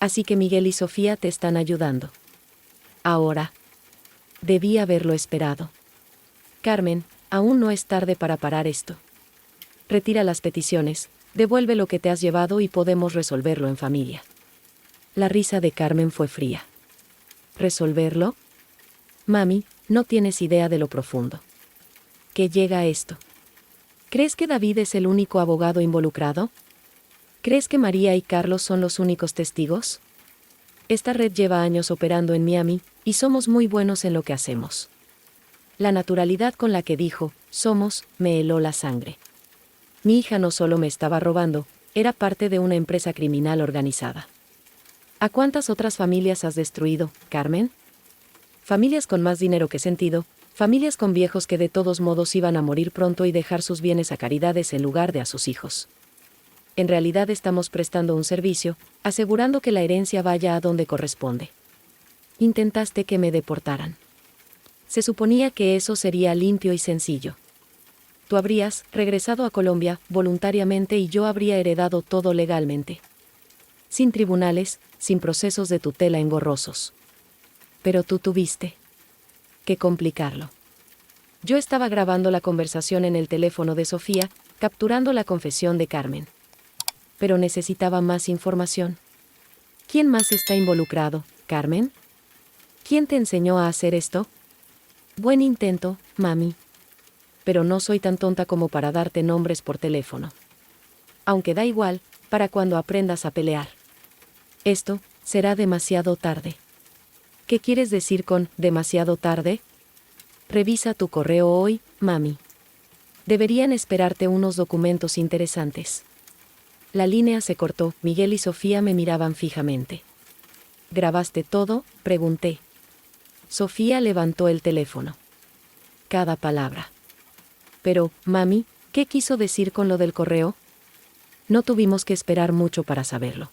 Así que Miguel y Sofía te están ayudando. Ahora. Debí haberlo esperado. Carmen, aún no es tarde para parar esto. Retira las peticiones, devuelve lo que te has llevado y podemos resolverlo en familia. La risa de Carmen fue fría. ¿Resolverlo? Mami, no tienes idea de lo profundo que llega a esto. ¿Crees que David es el único abogado involucrado? ¿Crees que María y Carlos son los únicos testigos? Esta red lleva años operando en Miami, y somos muy buenos en lo que hacemos. La naturalidad con la que dijo, somos, me heló la sangre. Mi hija no solo me estaba robando, era parte de una empresa criminal organizada. ¿A cuántas otras familias has destruido, Carmen? Familias con más dinero que sentido, familias con viejos que de todos modos iban a morir pronto y dejar sus bienes a caridades en lugar de a sus hijos. En realidad estamos prestando un servicio, asegurando que la herencia vaya a donde corresponde. Intentaste que me deportaran. Se suponía que eso sería limpio y sencillo. Tú habrías regresado a Colombia voluntariamente y yo habría heredado todo legalmente. Sin tribunales, sin procesos de tutela engorrosos. Pero tú tuviste que complicarlo. Yo estaba grabando la conversación en el teléfono de Sofía, capturando la confesión de Carmen. Pero necesitaba más información. ¿Quién más está involucrado, Carmen? ¿Quién te enseñó a hacer esto? Buen intento, mami. Pero no soy tan tonta como para darte nombres por teléfono. Aunque da igual, para cuando aprendas a pelear. Esto será demasiado tarde. ¿Qué quieres decir con demasiado tarde? Revisa tu correo hoy, mami. Deberían esperarte unos documentos interesantes. La línea se cortó, Miguel y Sofía me miraban fijamente. ¿Grabaste todo?, pregunté. Sofía levantó el teléfono. Cada palabra. Pero, mami, ¿qué quiso decir con lo del correo? No tuvimos que esperar mucho para saberlo.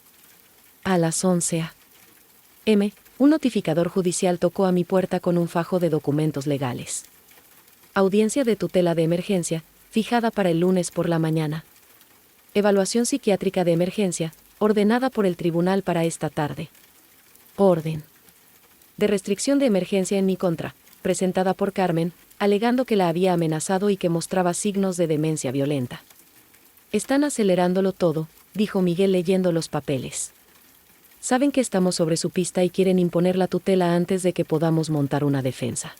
A las 11 a.m., un notificador judicial tocó a mi puerta con un fajo de documentos legales. Audiencia de tutela de emergencia, fijada para el lunes por la mañana. Evaluación psiquiátrica de emergencia, ordenada por el tribunal para esta tarde. Orden de restricción de emergencia en mi contra, presentada por Carmen, alegando que la había amenazado y que mostraba signos de demencia violenta. Están acelerándolo todo, dijo Miguel leyendo los papeles. Saben que estamos sobre su pista y quieren imponer la tutela antes de que podamos montar una defensa.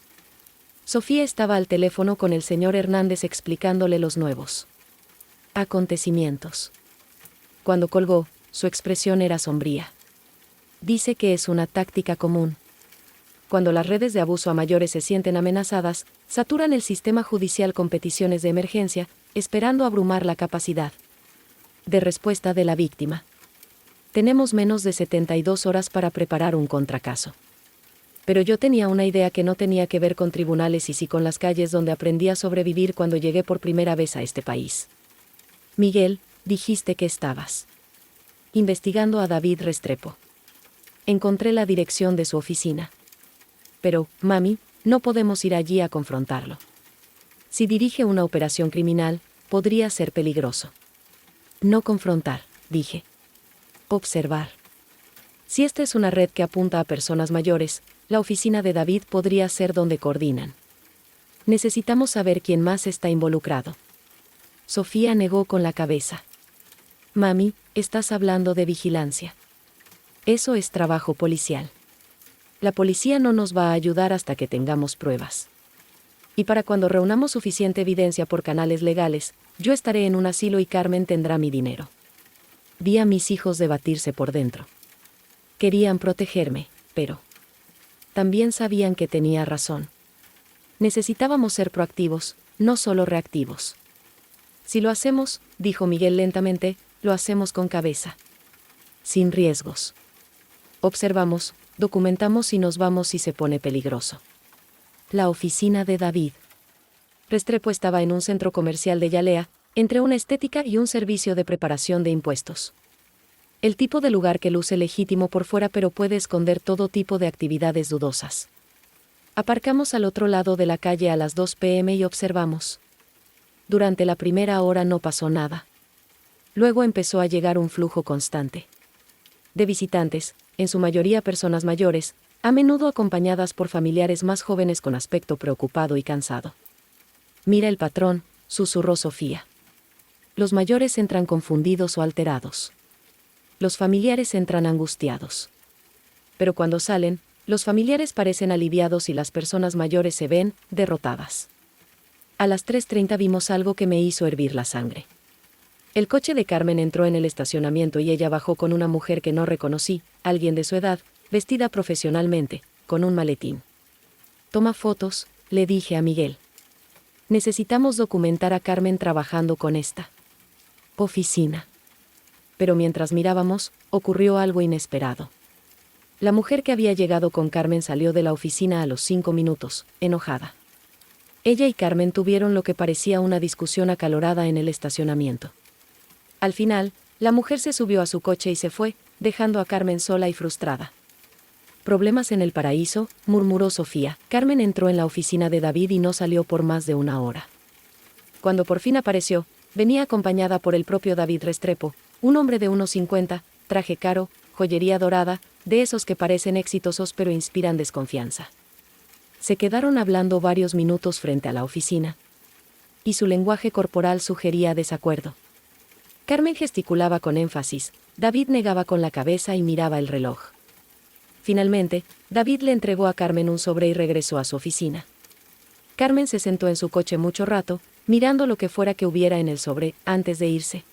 Sofía estaba al teléfono con el señor Hernández explicándole los nuevos acontecimientos. Cuando colgó, su expresión era sombría. Dice que es una táctica común. Cuando las redes de abuso a mayores se sienten amenazadas, saturan el sistema judicial con peticiones de emergencia, esperando abrumar la capacidad de respuesta de la víctima. Tenemos menos de 72 horas para preparar un contracaso. Pero yo tenía una idea que no tenía que ver con tribunales y sí con las calles donde aprendí a sobrevivir cuando llegué por primera vez a este país. Miguel, dijiste que estabas investigando a David Restrepo. Encontré la dirección de su oficina. Pero, mami, no podemos ir allí a confrontarlo. Si dirige una operación criminal, podría ser peligroso. No confrontar, dije. Observar. Si esta es una red que apunta a personas mayores, la oficina de David podría ser donde coordinan. Necesitamos saber quién más está involucrado. Sofía negó con la cabeza. Mami, estás hablando de vigilancia. Eso es trabajo policial. La policía no nos va a ayudar hasta que tengamos pruebas. Y para cuando reunamos suficiente evidencia por canales legales, yo estaré en un asilo y Carmen tendrá mi dinero. Vi a mis hijos debatirse por dentro. Querían protegerme, pero también sabían que tenía razón. Necesitábamos ser proactivos, no solo reactivos. Si lo hacemos, dijo Miguel lentamente, lo hacemos con cabeza. Sin riesgos. Observamos, documentamos y nos vamos si se pone peligroso. La oficina de David Restrepo estaba en un centro comercial de Yalea, entre una estética y un servicio de preparación de impuestos. El tipo de lugar que luce legítimo por fuera pero puede esconder todo tipo de actividades dudosas. Aparcamos al otro lado de la calle a las 2 p.m. y observamos. Durante la primera hora no pasó nada. Luego empezó a llegar un flujo constante de visitantes, en su mayoría personas mayores, a menudo acompañadas por familiares más jóvenes con aspecto preocupado y cansado. Mira el patrón, susurró Sofía. Los mayores entran confundidos o alterados. Los familiares entran angustiados. Pero cuando salen, los familiares parecen aliviados y las personas mayores se ven derrotadas. A las 3:30 vimos algo que me hizo hervir la sangre. El coche de Carmen entró en el estacionamiento y ella bajó con una mujer que no reconocí, alguien de su edad, vestida profesionalmente, con un maletín. «Toma fotos», le dije a Miguel. «Necesitamos documentar a Carmen trabajando con esta oficina». Pero mientras mirábamos, ocurrió algo inesperado. La mujer que había llegado con Carmen salió de la oficina a los 5 minutos, enojada. Ella y Carmen tuvieron lo que parecía una discusión acalorada en el estacionamiento. Al final, la mujer se subió a su coche y se fue, dejando a Carmen sola y frustrada. «Problemas en el paraíso», murmuró Sofía. Carmen entró en la oficina de David y no salió por más de una hora. Cuando por fin apareció, venía acompañada por el propio David Restrepo, un hombre de unos 50, traje caro, joyería dorada, de esos que parecen exitosos pero inspiran desconfianza. Se quedaron hablando varios minutos frente a la oficina. Y su lenguaje corporal sugería desacuerdo. Carmen gesticulaba con énfasis, David negaba con la cabeza y miraba el reloj. Finalmente, David le entregó a Carmen un sobre y regresó a su oficina. Carmen se sentó en su coche mucho rato, mirando lo que fuera que hubiera en el sobre, antes de irse.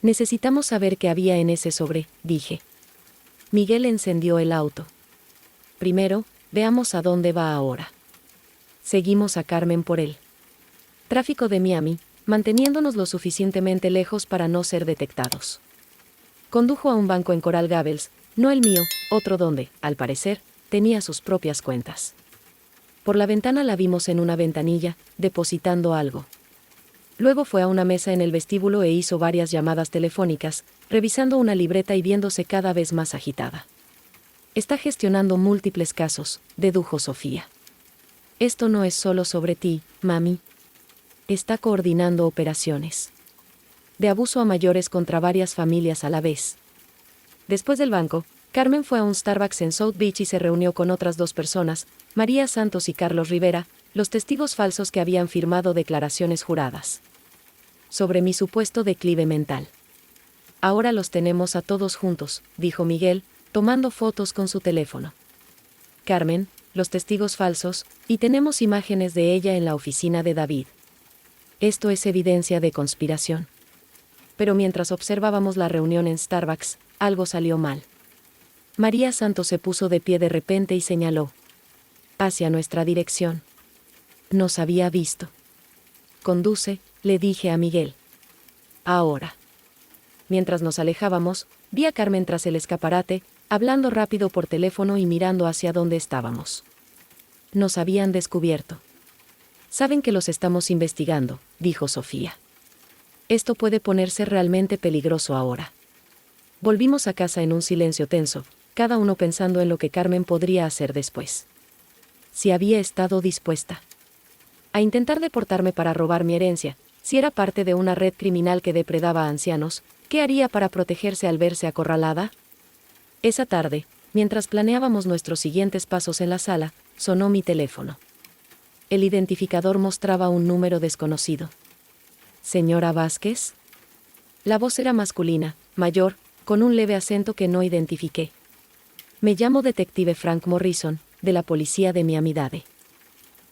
«Necesitamos saber qué había en ese sobre», dije. Miguel encendió el auto. «Primero, veamos a dónde va ahora». Seguimos a Carmen por el tráfico de Miami, manteniéndonos lo suficientemente lejos para no ser detectados. Condujo a un banco en Coral Gables, no el mío, otro donde, al parecer, tenía sus propias cuentas. Por la ventana la vimos en una ventanilla, depositando algo. Luego fue a una mesa en el vestíbulo e hizo varias llamadas telefónicas, revisando una libreta y viéndose cada vez más agitada. «Está gestionando múltiples casos», dedujo Sofía. «Esto no es solo sobre ti, mami. Está coordinando operaciones de abuso a mayores contra varias familias a la vez». Después del banco, Carmen fue a un Starbucks en South Beach y se reunió con otras 2 personas, María Santos y Carlos Rivera, los testigos falsos que habían firmado declaraciones juradas sobre mi supuesto declive mental. «Ahora los tenemos a todos juntos», dijo Miguel, tomando fotos con su teléfono. «Carmen, los testigos falsos, y tenemos imágenes de ella en la oficina de David. Esto es evidencia de conspiración». Pero mientras observábamos la reunión en Starbucks, algo salió mal. María Santos se puso de pie de repente y señaló hacia nuestra dirección. Nos había visto. «Conduce», le dije a Miguel. «Ahora». Mientras nos alejábamos, vi a Carmen tras el escaparate, hablando rápido por teléfono y mirando hacia donde estábamos. Nos habían descubierto. «Saben que los estamos investigando», dijo Sofía. «Esto puede ponerse realmente peligroso ahora». Volvimos a casa en un silencio tenso, cada uno pensando en lo que Carmen podría hacer después. Si había estado dispuesta a intentar deportarme para robar mi herencia, si era parte de una red criminal que depredaba a ancianos, ¿qué haría para protegerse al verse acorralada? Esa tarde, mientras planeábamos nuestros siguientes pasos en la sala, sonó mi teléfono. El identificador mostraba un número desconocido. «¿Señora Vázquez?». La voz era masculina, mayor, con un leve acento que no identifiqué. «Me llamo detective Frank Morrison, de la policía de Miami-Dade.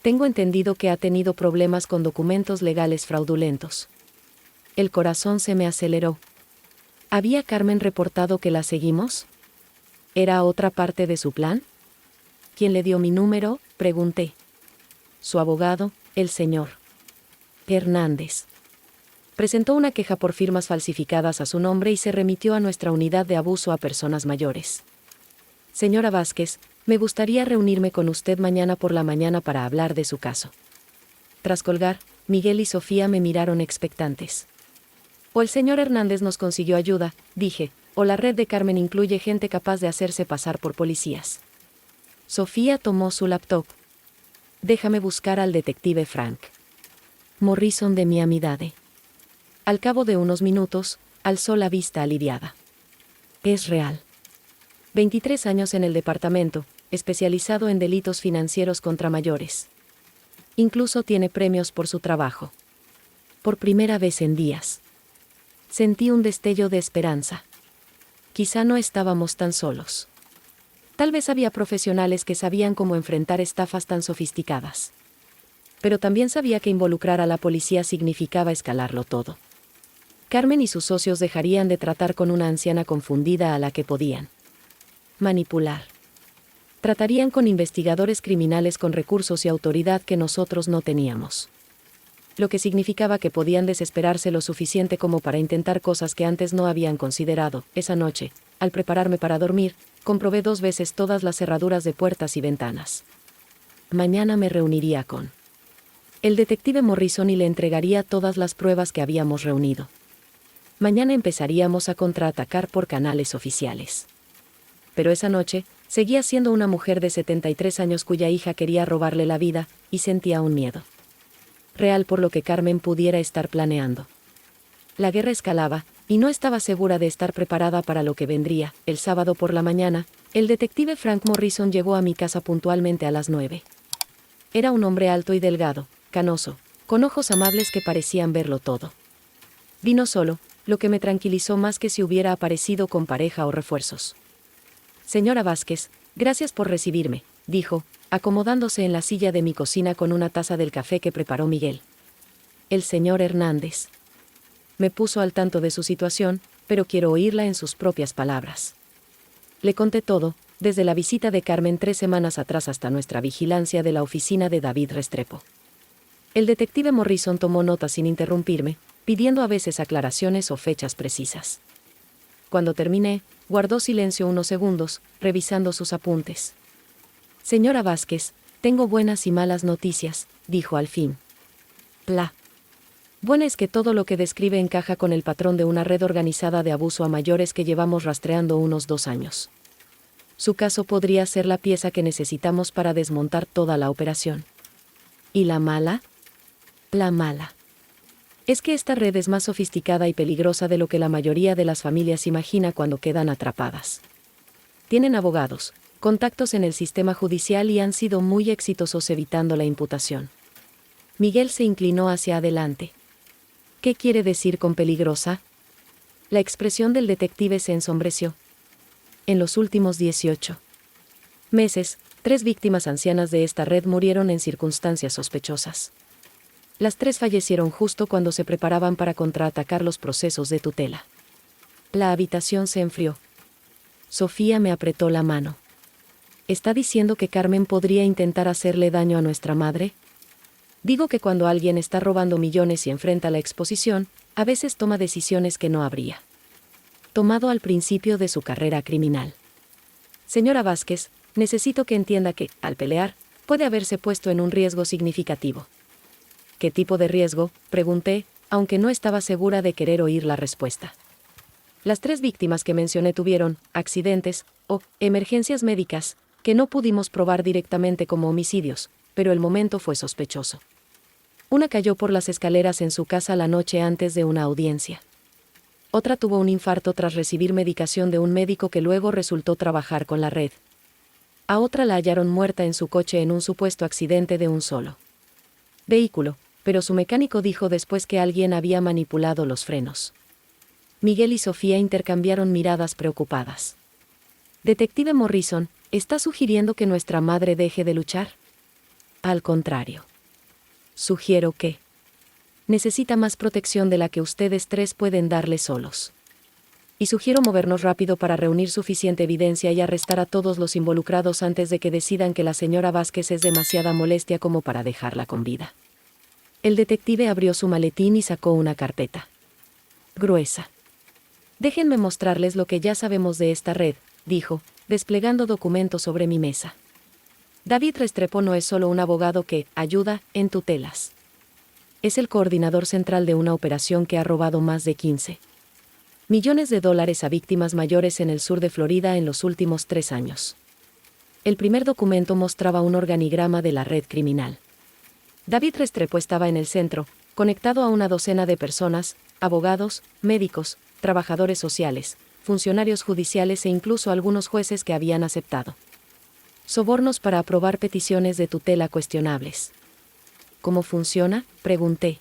Tengo entendido que ha tenido problemas con documentos legales fraudulentos». El corazón se me aceleró. ¿Había Carmen reportado que la seguimos? ¿Era otra parte de su plan? ¿Quién le dio mi número?, pregunté. Su abogado, el señor Hernández. Presentó una queja por firmas falsificadas a su nombre y se remitió a nuestra unidad de abuso a personas mayores. «Señora Vázquez, me gustaría reunirme con usted mañana por la mañana para hablar de su caso». Tras colgar, Miguel y Sofía me miraron expectantes. «O el señor Hernández nos consiguió ayuda», dije, «o la red de Carmen incluye gente capaz de hacerse pasar por policías». Sofía tomó su laptop. «Déjame buscar al detective Frank Morrison de Miami-Dade». Al cabo de unos minutos, alzó la vista aliviada. «Es real. 23 años en el departamento, especializado en delitos financieros contra mayores. Incluso tiene premios por su trabajo». Por primera vez en días sentí un destello de esperanza. Quizá no estábamos tan solos. Tal vez había profesionales que sabían cómo enfrentar estafas tan sofisticadas. Pero también sabía que involucrar a la policía significaba escalarlo todo. Carmen y sus socios dejarían de tratar con una anciana confundida a la que podían manipular. Tratarían con investigadores criminales con recursos y autoridad que nosotros no teníamos. Lo que significaba que podían desesperarse lo suficiente como para intentar cosas que antes no habían considerado. Esa noche, al prepararme para dormir, comprobé 2 veces todas las cerraduras de puertas y ventanas. Mañana me reuniría con el detective Morrison y le entregaría todas las pruebas que habíamos reunido. Mañana empezaríamos a contraatacar por canales oficiales. Pero esa noche, seguía siendo una mujer de 73 años cuya hija quería robarle la vida, y sentía un miedo real por lo que Carmen pudiera estar planeando. La guerra escalaba, y no estaba segura de estar preparada para lo que vendría. El sábado por la mañana, el detective Frank Morrison llegó a mi casa puntualmente a las 9. Era un hombre alto y delgado, canoso, con ojos amables que parecían verlo todo. Vino solo, lo que me tranquilizó más que si hubiera aparecido con pareja o refuerzos. Señora Vázquez, gracias por recibirme, dijo, acomodándose en la silla de mi cocina con una taza del café que preparó Miguel. El señor Hernández. Me puso al tanto de su situación, pero quiero oírla en sus propias palabras. Le conté todo, desde la visita de Carmen 3 semanas atrás hasta nuestra vigilancia de la oficina de David Restrepo. El detective Morrison tomó nota sin interrumpirme, pidiendo a veces aclaraciones o fechas precisas. Cuando terminé, guardó silencio unos segundos, revisando sus apuntes. Señora Vázquez, tengo buenas y malas noticias, dijo al fin. La buena es que todo lo que describe encaja con el patrón de una red organizada de abuso a mayores que llevamos rastreando unos 2 años. Su caso podría ser la pieza que necesitamos para desmontar toda la operación. ¿Y la mala? La mala es que esta red es más sofisticada y peligrosa de lo que la mayoría de las familias imagina cuando quedan atrapadas. Tienen abogados, contactos en el sistema judicial y han sido muy exitosos evitando la imputación. Miguel se inclinó hacia adelante. ¿Qué quiere decir con peligrosa? La expresión del detective se ensombreció. En los últimos 18 meses, 3 víctimas ancianas de esta red murieron en circunstancias sospechosas. Las 3 fallecieron justo cuando se preparaban para contraatacar los procesos de tutela. La habitación se enfrió. Sofía me apretó la mano. ¿Está diciendo que Carmen podría intentar hacerle daño a nuestra madre? Digo que cuando alguien está robando millones y enfrenta la exposición, a veces toma decisiones que no habría tomado al principio de su carrera criminal. Señora Vázquez, necesito que entienda que, al pelear, puede haberse puesto en un riesgo significativo. ¿Qué tipo de riesgo?, pregunté, aunque no estaba segura de querer oír la respuesta. Las 3 víctimas que mencioné tuvieron accidentes o emergencias médicas que no pudimos probar directamente como homicidios, pero el momento fue sospechoso. Una cayó por las escaleras en su casa la noche antes de una audiencia. Otra tuvo un infarto tras recibir medicación de un médico que luego resultó trabajar con la red. A otra la hallaron muerta en su coche en un supuesto accidente de un solo vehículo, pero su mecánico dijo después que alguien había manipulado los frenos. Miguel y Sofía intercambiaron miradas preocupadas. Detective Morrison, ¿está sugiriendo que nuestra madre deje de luchar? Al contrario. Sugiero que necesita más protección de la que ustedes 3 pueden darle solos. Y sugiero movernos rápido para reunir suficiente evidencia y arrestar a todos los involucrados antes de que decidan que la señora Vázquez es demasiada molestia como para dejarla con vida. El detective abrió su maletín y sacó una carpeta gruesa. Déjenme mostrarles lo que ya sabemos de esta red, dijo, desplegando documentos sobre mi mesa. David Restrepo no es solo un abogado que ayuda en tutelas. Es el coordinador central de una operación que ha robado más de 15 millones de dólares a víctimas mayores en el sur de Florida en los últimos 3 años. El primer documento mostraba un organigrama de la red criminal. David Restrepo estaba en el centro, conectado a una docena de personas, abogados, médicos, trabajadores sociales, funcionarios judiciales e incluso algunos jueces que habían aceptado sobornos para aprobar peticiones de tutela cuestionables. ¿Cómo funciona?, pregunté.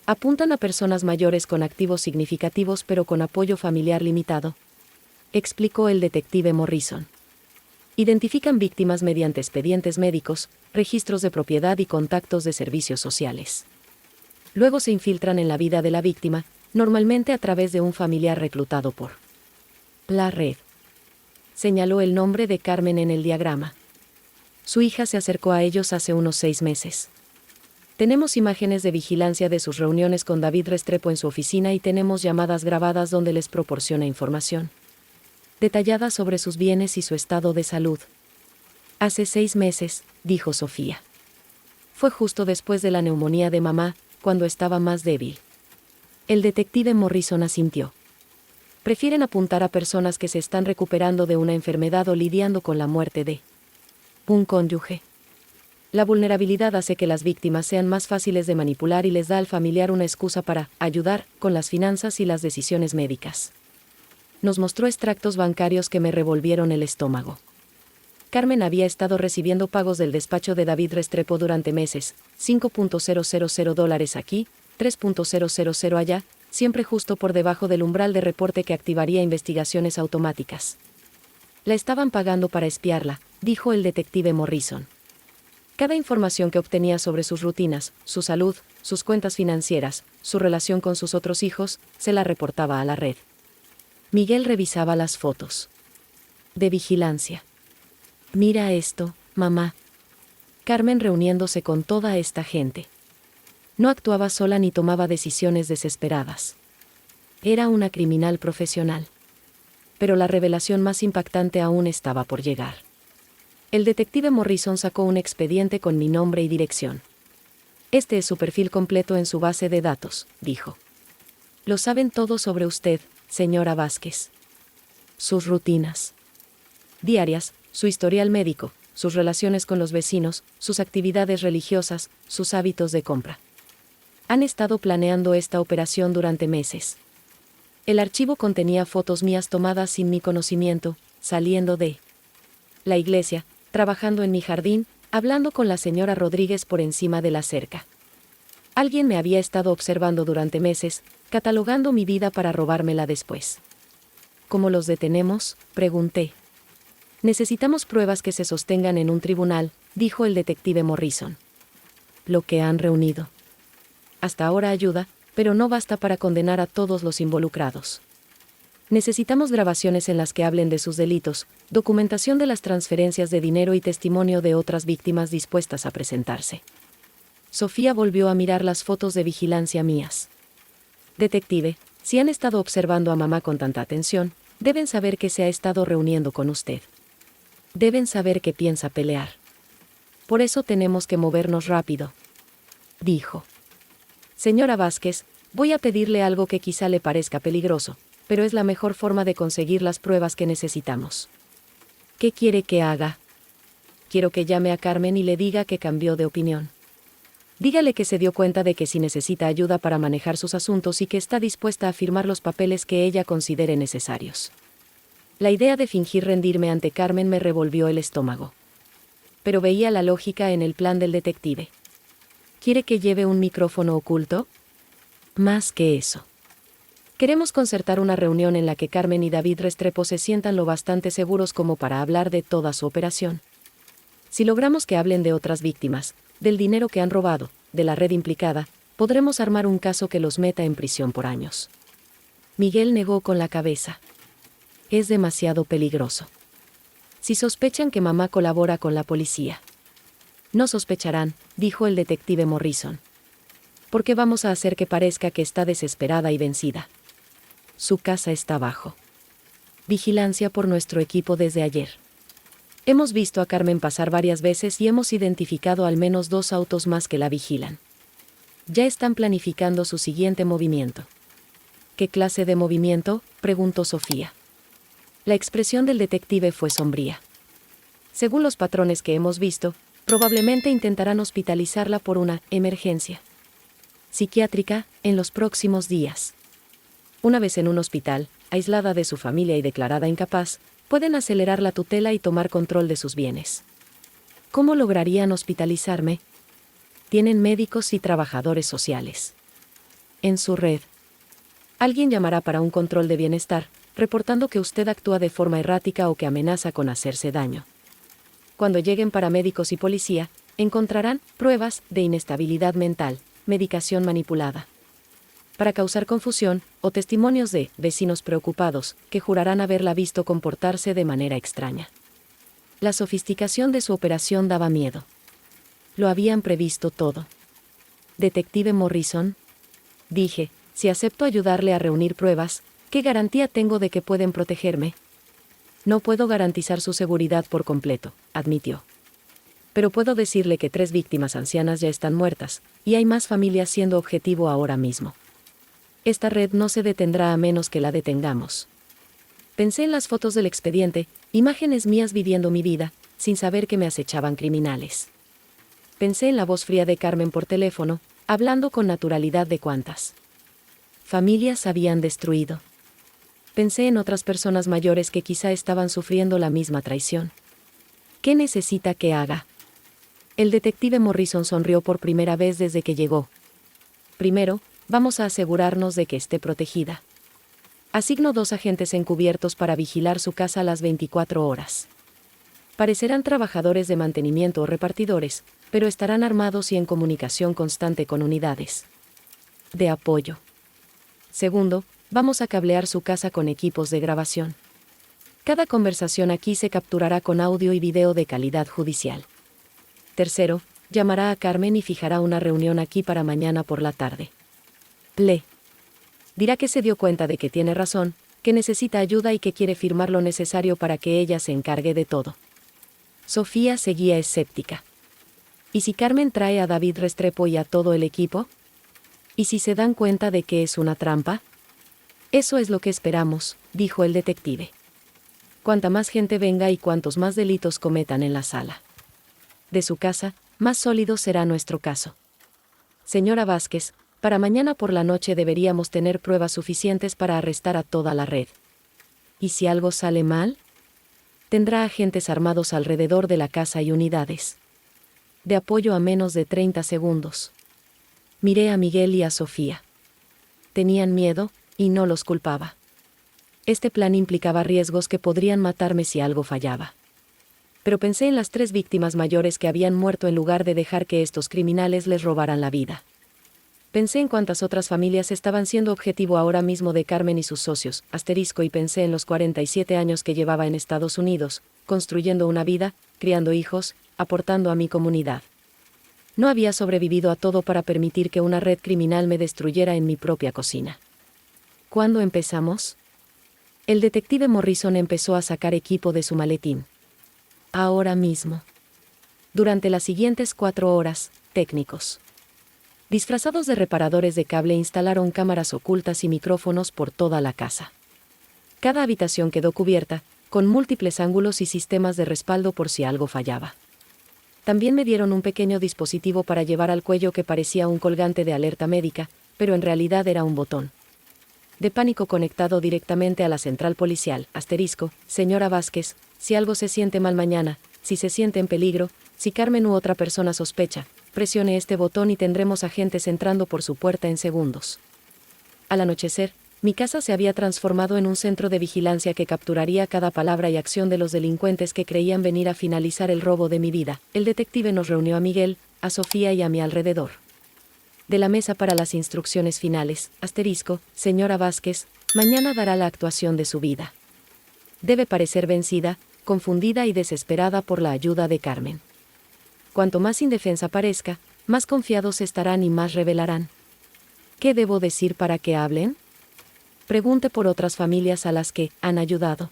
Apuntan a personas mayores con activos significativos pero con apoyo familiar limitado, explicó el detective Morrison. Identifican víctimas mediante expedientes médicos, registros de propiedad y contactos de servicios sociales. Luego se infiltran en la vida de la víctima, normalmente a través de un familiar reclutado por la red. Señaló el nombre de Carmen en el diagrama. Su hija se acercó a ellos hace unos 6 meses. Tenemos imágenes de vigilancia de sus reuniones con David Restrepo en su oficina y tenemos llamadas grabadas donde les proporciona información detallada sobre sus bienes y su estado de salud. Hace 6 meses, dijo Sofía. Fue justo después de la neumonía de mamá, cuando estaba más débil. El detective Morrison asintió. Prefieren apuntar a personas que se están recuperando de una enfermedad o lidiando con la muerte de un cónyuge. La vulnerabilidad hace que las víctimas sean más fáciles de manipular y les da al familiar una excusa para ayudar con las finanzas y las decisiones médicas. Nos mostró extractos bancarios que me revolvieron el estómago. Carmen había estado recibiendo pagos del despacho de David Restrepo durante meses, $5,000 aquí, $3,000 allá, siempre justo por debajo del umbral de reporte que activaría investigaciones automáticas. La estaban pagando para espiarla, dijo el detective Morrison. Cada información que obtenía sobre sus rutinas, su salud, sus cuentas financieras, su relación con sus otros hijos, se la reportaba a la red. Miguel revisaba las fotos de vigilancia. Mira esto, mamá. Carmen reuniéndose con toda esta gente. No actuaba sola ni tomaba decisiones desesperadas. Era una criminal profesional. Pero la revelación más impactante aún estaba por llegar. El detective Morrison sacó un expediente con mi nombre y dirección. Este es su perfil completo en su base de datos, dijo. Lo saben todo sobre usted, señora Vázquez. Sus rutinas diarias, su historial médico, sus relaciones con los vecinos, sus actividades religiosas, sus hábitos de compra. Han estado planeando esta operación durante meses. El archivo contenía fotos mías tomadas sin mi conocimiento, saliendo de la iglesia, trabajando en mi jardín, hablando con la señora Rodríguez por encima de la cerca. Alguien me había estado observando durante meses, catalogando mi vida para robármela después. ¿Cómo los detenemos?, pregunté. Necesitamos pruebas que se sostengan en un tribunal, dijo el detective Morrison. Lo que han reunido hasta ahora ayuda, pero no basta para condenar a todos los involucrados. Necesitamos grabaciones en las que hablen de sus delitos, documentación de las transferencias de dinero y testimonio de otras víctimas dispuestas a presentarse. Sofía volvió a mirar las fotos de vigilancia mías. Detective, si han estado observando a mamá con tanta atención, deben saber que se ha estado reuniendo con usted. Deben saber que piensa pelear. Por eso tenemos que movernos rápido, dijo. Señora Vázquez, voy a pedirle algo que quizá le parezca peligroso, pero es la mejor forma de conseguir las pruebas que necesitamos. ¿Qué quiere que haga? Quiero que llame a Carmen y le diga que cambió de opinión. Dígale que se dio cuenta de que si necesita ayuda para manejar sus asuntos y que está dispuesta a firmar los papeles que ella considere necesarios. La idea de fingir rendirme ante Carmen me revolvió el estómago. Pero veía la lógica en el plan del detective. ¿Quiere que lleve un micrófono oculto? Más que eso. Queremos concertar una reunión en la que Carmen y David Restrepo se sientan lo bastante seguros como para hablar de toda su operación. Si logramos que hablen de otras víctimas, del dinero que han robado, de la red implicada, podremos armar un caso que los meta en prisión por años. Miguel negó con la cabeza. Es demasiado peligroso. Si sospechan que mamá colabora con la policía. No sospecharán, dijo el detective Morrison. Porque vamos a hacer que parezca que está desesperada y vencida. Su casa está bajo vigilancia por nuestro equipo desde ayer. Hemos visto a Carmen pasar varias veces y hemos identificado al menos 2 autos más que la vigilan. Ya están planificando su siguiente movimiento. ¿Qué clase de movimiento?, preguntó Sofía. La expresión del detective fue sombría. Según los patrones que hemos visto, probablemente intentarán hospitalizarla por una emergencia psiquiátrica en los próximos días. Una vez en un hospital, aislada de su familia y declarada incapaz, pueden acelerar la tutela y tomar control de sus bienes. ¿Cómo lograrían hospitalizarme? Tienen médicos y trabajadores sociales en su red. Alguien llamará para un control de bienestar, reportando que usted actúa de forma errática o que amenaza con hacerse daño. cuando lleguen paramédicos y policía, encontrarán pruebas de inestabilidad mental, medicación manipulada, para causar confusión, o testimonios de vecinos preocupados, que jurarán haberla visto comportarse de manera extraña. La sofisticación de su operación daba miedo. Lo habían previsto todo. Detective Morrison, dije, si acepto ayudarle a reunir pruebas, ¿qué garantía tengo de que pueden protegerme? No puedo garantizar su seguridad por completo, admitió. Pero puedo decirle que 3 víctimas ancianas ya están muertas, y hay más familias siendo objetivo ahora mismo. Esta red no se detendrá a menos que la detengamos. Pensé en las fotos del expediente, imágenes mías viviendo mi vida, sin saber que me acechaban criminales. Pensé en la voz fría de Carmen por teléfono, hablando con naturalidad de cuántas familias habían destruido. Pensé en otras personas mayores que quizá estaban sufriendo la misma traición. ¿Qué necesita que haga? El detective Morrison sonrió por primera vez desde que llegó. Primero, vamos a asegurarnos de que esté protegida. Asigno 2 agentes encubiertos para vigilar su casa las 24 horas. Parecerán trabajadores de mantenimiento o repartidores, pero estarán armados y en comunicación constante con unidades de apoyo. Segundo, vamos a cablear su casa con equipos de grabación. Cada conversación aquí se capturará con audio y video de calidad judicial. Tercero, llamará a Carmen y fijará una reunión aquí para mañana por la tarde. Le dirá que se dio cuenta de que tiene razón, que necesita ayuda y que quiere firmar lo necesario para que ella se encargue de todo. Sofía seguía escéptica. ¿Y si Carmen trae a David Restrepo y a todo el equipo? ¿Y si se dan cuenta de que es una trampa? Eso es lo que esperamos, dijo el detective. Cuanta más gente venga y cuantos más delitos cometan en la sala de su casa, más sólido será nuestro caso. Señora Vázquez, para mañana por la noche deberíamos tener pruebas suficientes para arrestar a toda la red. ¿Y si algo sale mal? Tendrá agentes armados alrededor de la casa y unidades de apoyo a menos de 30 segundos. Miré a Miguel y a Sofía. Tenían miedo, y no los culpaba. Este plan implicaba riesgos que podrían matarme si algo fallaba. Pero pensé en las 3 víctimas mayores que habían muerto en lugar de dejar que estos criminales les robaran la vida. Pensé en cuántas otras familias estaban siendo objetivo ahora mismo de Carmen y sus socios, y pensé en los 47 años que llevaba en Estados Unidos, construyendo una vida, criando hijos, aportando a mi comunidad. No había sobrevivido a todo para permitir que una red criminal me destruyera en mi propia cocina. ¿Cuándo empezamos? El detective Morrison empezó a sacar equipo de su maletín. Ahora mismo. Durante las siguientes 4 horas, técnicos disfrazados de reparadores de cable instalaron cámaras ocultas y micrófonos por toda la casa. Cada habitación quedó cubierta, con múltiples ángulos y sistemas de respaldo por si algo fallaba. También me dieron un pequeño dispositivo para llevar al cuello que parecía un colgante de alerta médica, pero en realidad era un botón de pánico conectado directamente a la central policial. Señora Vázquez, si algo se siente mal mañana, si se siente en peligro, si Carmen u otra persona sospecha, presione este botón y tendremos agentes entrando por su puerta en segundos. Al anochecer, mi casa se había transformado en un centro de vigilancia que capturaría cada palabra y acción de los delincuentes que creían venir a finalizar el robo de mi vida. El detective nos reunió a Miguel, a Sofía y a mi alrededor de la mesa para las instrucciones finales. Señora Vázquez, mañana dará la actuación de su vida. Debe parecer vencida, confundida y desesperada por la ayuda de Carmen. Cuanto más indefensa parezca, más confiados estarán y más revelarán. ¿Qué debo decir para que hablen? Pregunte por otras familias a las que han ayudado.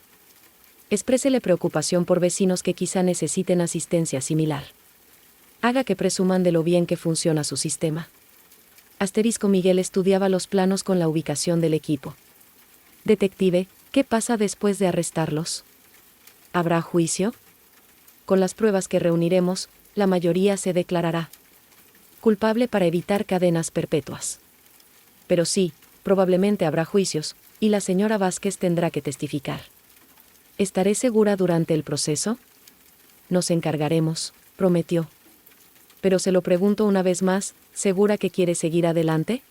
Exprésele preocupación por vecinos que quizá necesiten asistencia similar. Haga que presuman de lo bien que funciona su sistema. Miguel estudiaba los planos con la ubicación del equipo. Detective, ¿qué pasa después de arrestarlos? ¿Habrá juicio? Con las pruebas que reuniremos, la mayoría se declarará culpable para evitar cadenas perpetuas. Pero sí, probablemente habrá juicios, y la señora Vázquez tendrá que testificar. ¿Estaré segura durante el proceso? Nos encargaremos, prometió. Pero se lo pregunto una vez más, ¿segura que quiere seguir adelante?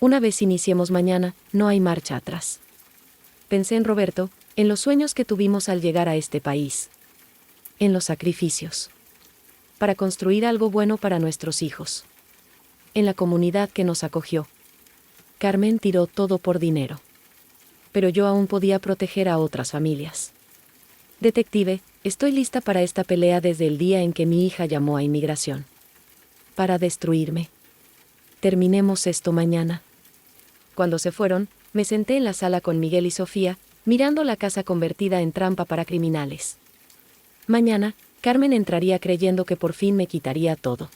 Una vez iniciemos mañana, no hay marcha atrás. Pensé en Roberto, en los sueños que tuvimos al llegar a este país. En los sacrificios. Para construir algo bueno para nuestros hijos. En la comunidad que nos acogió. Carmen tiró todo por dinero. Pero yo aún podía proteger a otras familias. Detective, estoy lista para esta pelea desde el día en que mi hija llamó a inmigración. Para destruirme. Terminemos esto mañana. Cuando se fueron, me senté en la sala con Miguel y Sofía, mirando la casa convertida en trampa para criminales. Mañana, Carmen entraría creyendo que por fin me quitaría todo.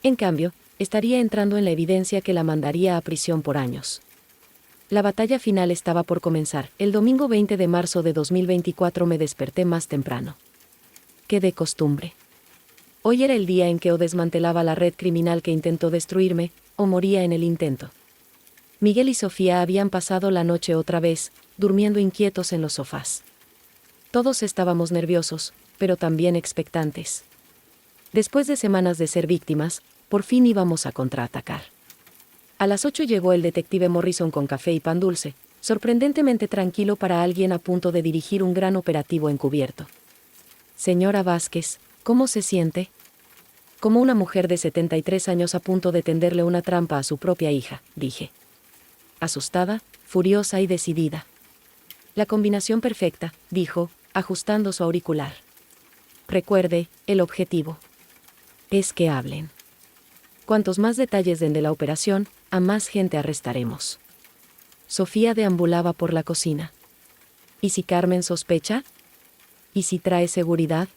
En cambio, estaría entrando en la evidencia que la mandaría a prisión por años. La batalla final estaba por comenzar. El domingo 20 de marzo de 2024 me desperté más temprano que de costumbre. Hoy era el día en que o desmantelaba la red criminal que intentó destruirme, o moría en el intento. Miguel y Sofía habían pasado la noche otra vez, durmiendo inquietos en los sofás. Todos estábamos nerviosos, pero también expectantes. Después de semanas de ser víctimas, por fin íbamos a contraatacar. A las 8 llegó el detective Morrison con café y pan dulce, sorprendentemente tranquilo para alguien a punto de dirigir un gran operativo encubierto. Señora Vázquez, ¿cómo se siente? Como una mujer de 73 años a punto de tenderle una trampa a su propia hija, dije. Asustada, furiosa y decidida. La combinación perfecta, dijo, ajustando su auricular. Recuerde, el objetivo es que hablen. Cuantos más detalles den de la operación, a más gente arrestaremos. Sofía deambulaba por la cocina. ¿Y si Carmen sospecha? ¿Y si trae seguridad?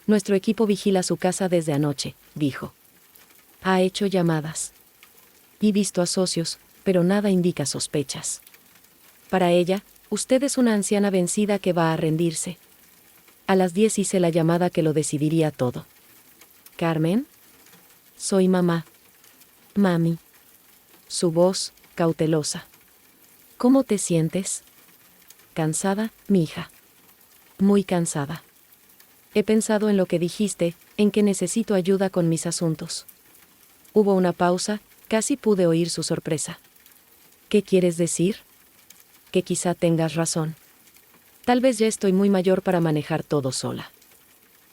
Nuestro equipo vigila su casa desde anoche, dijo. Ha hecho llamadas. Y visto a socios, pero nada indica sospechas. Para ella, usted es una anciana vencida que va a rendirse. A las 10 hice la llamada que lo decidiría todo. ¿Carmen? Soy mamá. Mami. Su voz, cautelosa. ¿Cómo te sientes? Cansada, mija. Muy cansada. He pensado en lo que dijiste, en que necesito ayuda con mis asuntos. Hubo una pausa, casi pude oír su sorpresa. ¿Qué quieres decir? Que quizá tengas razón. Tal vez ya estoy muy mayor para manejar todo sola.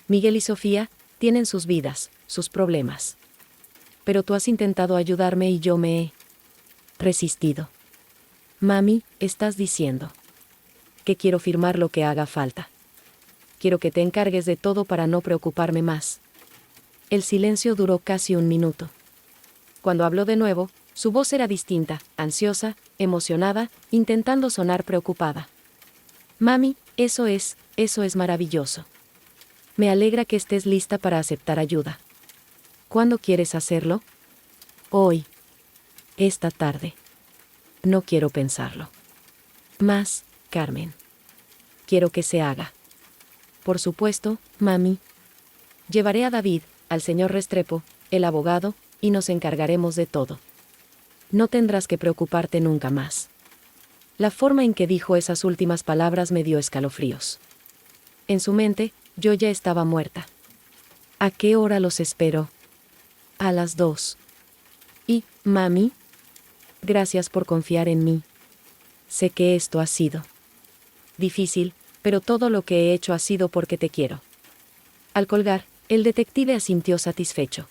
Miguel y Sofía tienen sus vidas, sus problemas. Pero tú has intentado ayudarme y yo me he resistido. Mami, estás diciendo que quiero firmar lo que haga falta. Quiero que te encargues de todo para no preocuparme más. El silencio duró casi un minuto. Cuando habló de nuevo, su voz era distinta, ansiosa, emocionada, intentando sonar preocupada. Mami, eso es maravilloso. Me alegra que estés lista para aceptar ayuda. ¿Cuándo quieres hacerlo? Hoy. Esta tarde. No quiero pensarlo. Más, Carmen. Quiero que se haga. Por supuesto, mami. Llevaré a David, al señor Restrepo, el abogado, y nos encargaremos de todo. No tendrás que preocuparte nunca más. La forma en que dijo esas últimas palabras me dio escalofríos. En su mente, yo ya estaba muerta. ¿A qué hora los espero? A las 2. Y, mami, gracias por confiar en mí. Sé que esto ha sido difícil, pero todo lo que he hecho ha sido porque te quiero. Al colgar, el detective asintió satisfecho.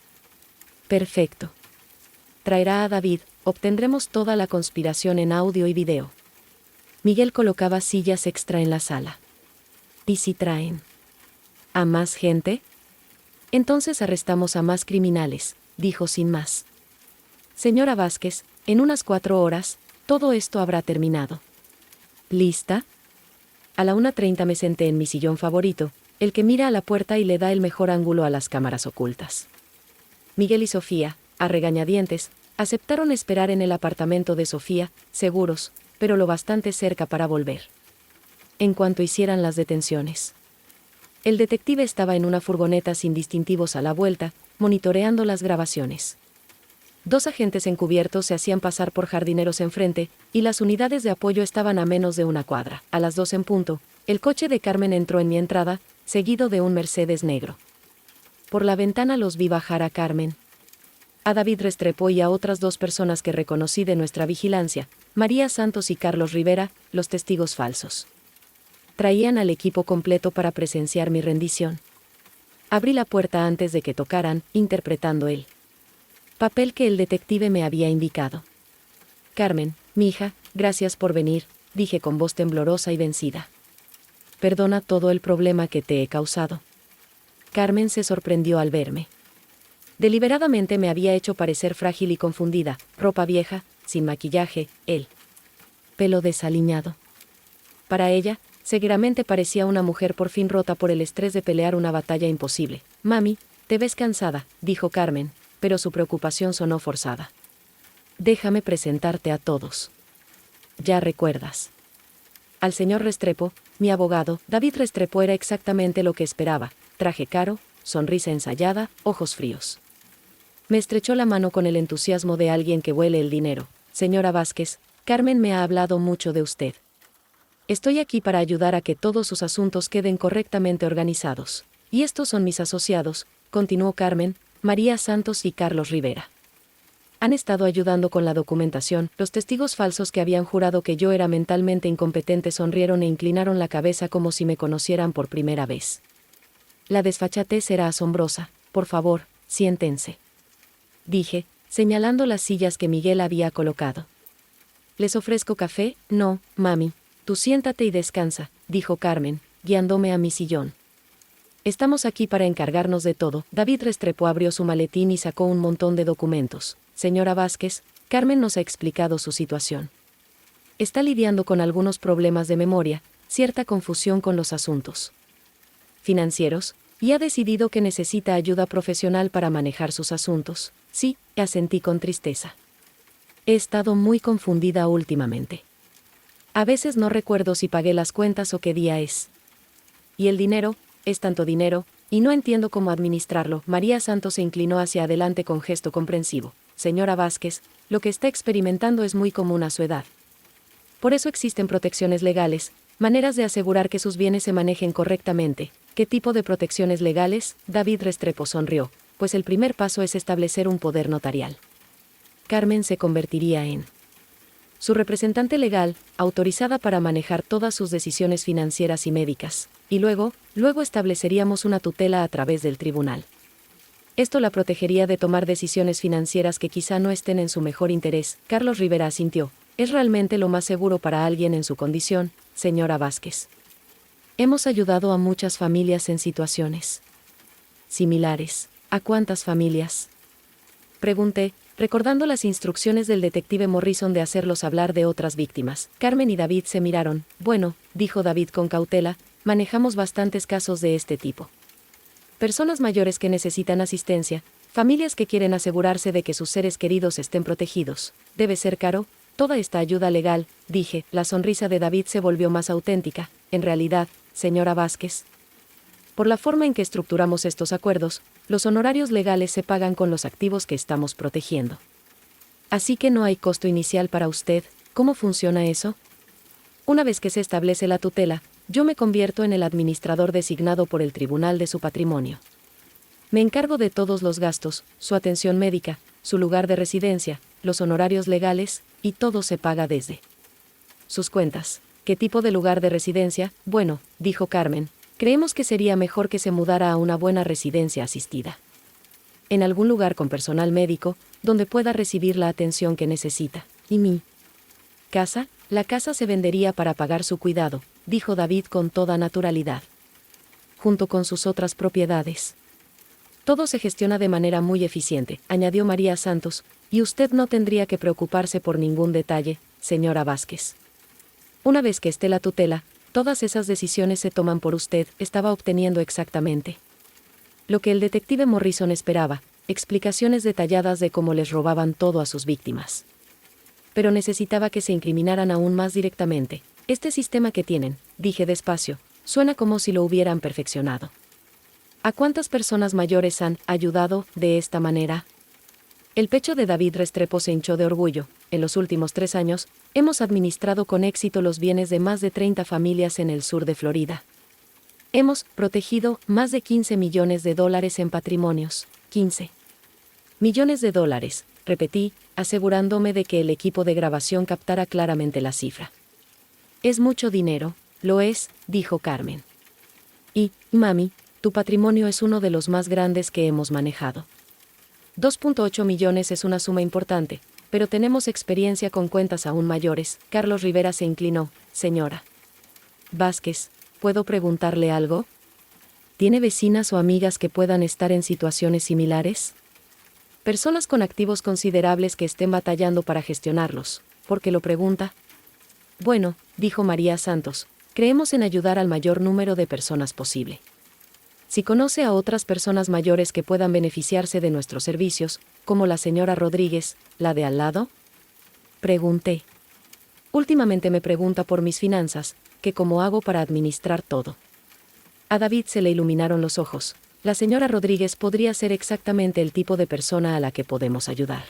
Perfecto. Traerá a David, obtendremos toda la conspiración en audio y video. Miguel colocaba sillas extra en la sala. ¿Y si traen a más gente? Entonces arrestamos a más criminales, dijo sin más. Señora Vázquez, en unas 4 horas, todo esto habrá terminado. ¿Lista? A la 1:30 me senté en mi sillón favorito, el que mira a la puerta y le da el mejor ángulo a las cámaras ocultas. Miguel y Sofía, a regañadientes, aceptaron esperar en el apartamento de Sofía, seguros, pero lo bastante cerca para volver. En cuanto hicieran las detenciones. El detective estaba en una furgoneta sin distintivos a la vuelta, monitoreando las grabaciones. 2 agentes encubiertos se hacían pasar por jardineros enfrente, y las unidades de apoyo estaban a menos de 1 cuadra. A las 2 en punto, el coche de Carmen entró en mi entrada, seguido de un Mercedes negro. Por la ventana los vi bajar a Carmen, a David Restrepo y a otras 2 personas que reconocí de nuestra vigilancia, María Santos y Carlos Rivera, los testigos falsos. Traían al equipo completo para presenciar mi rendición. Abrí la puerta antes de que tocaran, interpretando el papel que el detective me había indicado. Carmen, mi hija, gracias por venir, dije con voz temblorosa y vencida. Perdona todo el problema que te he causado. Carmen se sorprendió al verme. Deliberadamente me había hecho parecer frágil y confundida, ropa vieja, sin maquillaje, el pelo desaliñado. Para ella, seguramente parecía una mujer por fin rota por el estrés de pelear una batalla imposible. Mami, te ves cansada, dijo Carmen, pero su preocupación sonó forzada. Déjame presentarte a todos. Ya recuerdas. Al señor Restrepo, mi abogado, David Restrepo era exactamente lo que esperaba, traje caro, sonrisa ensayada, ojos fríos. Me estrechó la mano con el entusiasmo de alguien que huele el dinero. Señora Vázquez, Carmen me ha hablado mucho de usted. Estoy aquí para ayudar a que todos sus asuntos queden correctamente organizados. Y estos son mis asociados, continuó Carmen, María Santos y Carlos Rivera. Han estado ayudando con la documentación. Los testigos falsos que habían jurado que yo era mentalmente incompetente sonrieron e inclinaron la cabeza como si me conocieran por primera vez. La desfachatez era asombrosa. Por favor, siéntense. Dije, señalando las sillas que Miguel había colocado. ¿Les ofrezco café? No, mami. Tú siéntate y descansa, dijo Carmen, guiándome a mi sillón. Estamos aquí para encargarnos de todo. David Restrepo abrió su maletín y sacó un montón de documentos. Señora Vázquez, Carmen nos ha explicado su situación. Está lidiando con algunos problemas de memoria, cierta confusión con los asuntos financieros, y ha decidido que necesita ayuda profesional para manejar sus asuntos. Sí, asentí con tristeza. He estado muy confundida últimamente. A veces no recuerdo si pagué las cuentas o qué día es. Y el dinero, es tanto dinero, y no entiendo cómo administrarlo. María Santos se inclinó hacia adelante con gesto comprensivo. Señora Vázquez, lo que está experimentando es muy común a su edad. Por eso existen protecciones legales, maneras de asegurar que sus bienes se manejen correctamente. ¿Qué tipo de protecciones legales? David Restrepo sonrió, pues el primer paso es establecer un poder notarial. Carmen se convertiría en su representante legal, autorizada para manejar todas sus decisiones financieras y médicas, y luego estableceríamos una tutela a través del tribunal. Esto la protegería de tomar decisiones financieras que quizá no estén en su mejor interés. Carlos Rivera asintió. Es realmente lo más seguro para alguien en su condición, señora Vázquez. Hemos ayudado a muchas familias en situaciones similares. ¿A cuántas familias? Pregunté, recordando las instrucciones del detective Morrison de hacerlos hablar de otras víctimas. Carmen y David se miraron. Bueno, dijo David con cautela, manejamos bastantes casos de este tipo. Personas mayores que necesitan asistencia, familias que quieren asegurarse de que sus seres queridos estén protegidos. Debe ser caro, toda esta ayuda legal, dije. La sonrisa de David se volvió más auténtica. En realidad, señora Vázquez, por la forma en que estructuramos estos acuerdos, los honorarios legales se pagan con los activos que estamos protegiendo. Así que no hay costo inicial para usted. ¿Cómo funciona eso? Una vez que se establece la tutela, yo me convierto en el administrador designado por el Tribunal de su patrimonio. Me encargo de todos los gastos, su atención médica, su lugar de residencia, los honorarios legales, y todo se paga desde sus cuentas. ¿Qué tipo de lugar de residencia? Bueno, dijo Carmen, creemos que sería mejor que se mudara a una buena residencia asistida. En algún lugar con personal médico, donde pueda recibir la atención que necesita. ¿Y mi casa? La casa se vendería para pagar su cuidado, dijo David con toda naturalidad. Junto con sus otras propiedades. Todo se gestiona de manera muy eficiente, añadió María Santos, y usted no tendría que preocuparse por ningún detalle, señora Vázquez. Una vez que esté la tutela, todas esas decisiones se toman por usted. Estaba obteniendo exactamente lo que el detective Morrison esperaba, explicaciones detalladas de cómo les robaban todo a sus víctimas. Pero necesitaba que se incriminaran aún más directamente. Este sistema que tienen, dije despacio, suena como si lo hubieran perfeccionado. ¿A cuántas personas mayores han ayudado de esta manera? El pecho de David Restrepo se hinchó de orgullo. En los últimos 3 años, hemos administrado con éxito los bienes de más de 30 familias en el sur de Florida. Hemos protegido más de $15 millones en patrimonios. 15 millones de dólares, repetí, asegurándome de que el equipo de grabación captara claramente la cifra. Es mucho dinero. Lo es, dijo Carmen. Y, mami, tu patrimonio es uno de los más grandes que hemos manejado. 2.8 millones es una suma importante, pero tenemos experiencia con cuentas aún mayores. Carlos Rivera se inclinó. Señora Vázquez, ¿puedo preguntarle algo? ¿Tiene vecinas o amigas que puedan estar en situaciones similares? Personas con activos considerables que estén batallando para gestionarlos. ¿Por qué lo pregunta? Bueno, dijo María Santos, creemos en ayudar al mayor número de personas posible. Si conoce a otras personas mayores que puedan beneficiarse de nuestros servicios, como la señora Rodríguez, la de al lado, pregunté. Últimamente me pregunta por mis finanzas, que cómo hago para administrar todo. A David se le iluminaron los ojos. La señora Rodríguez podría ser exactamente el tipo de persona a la que podemos ayudar.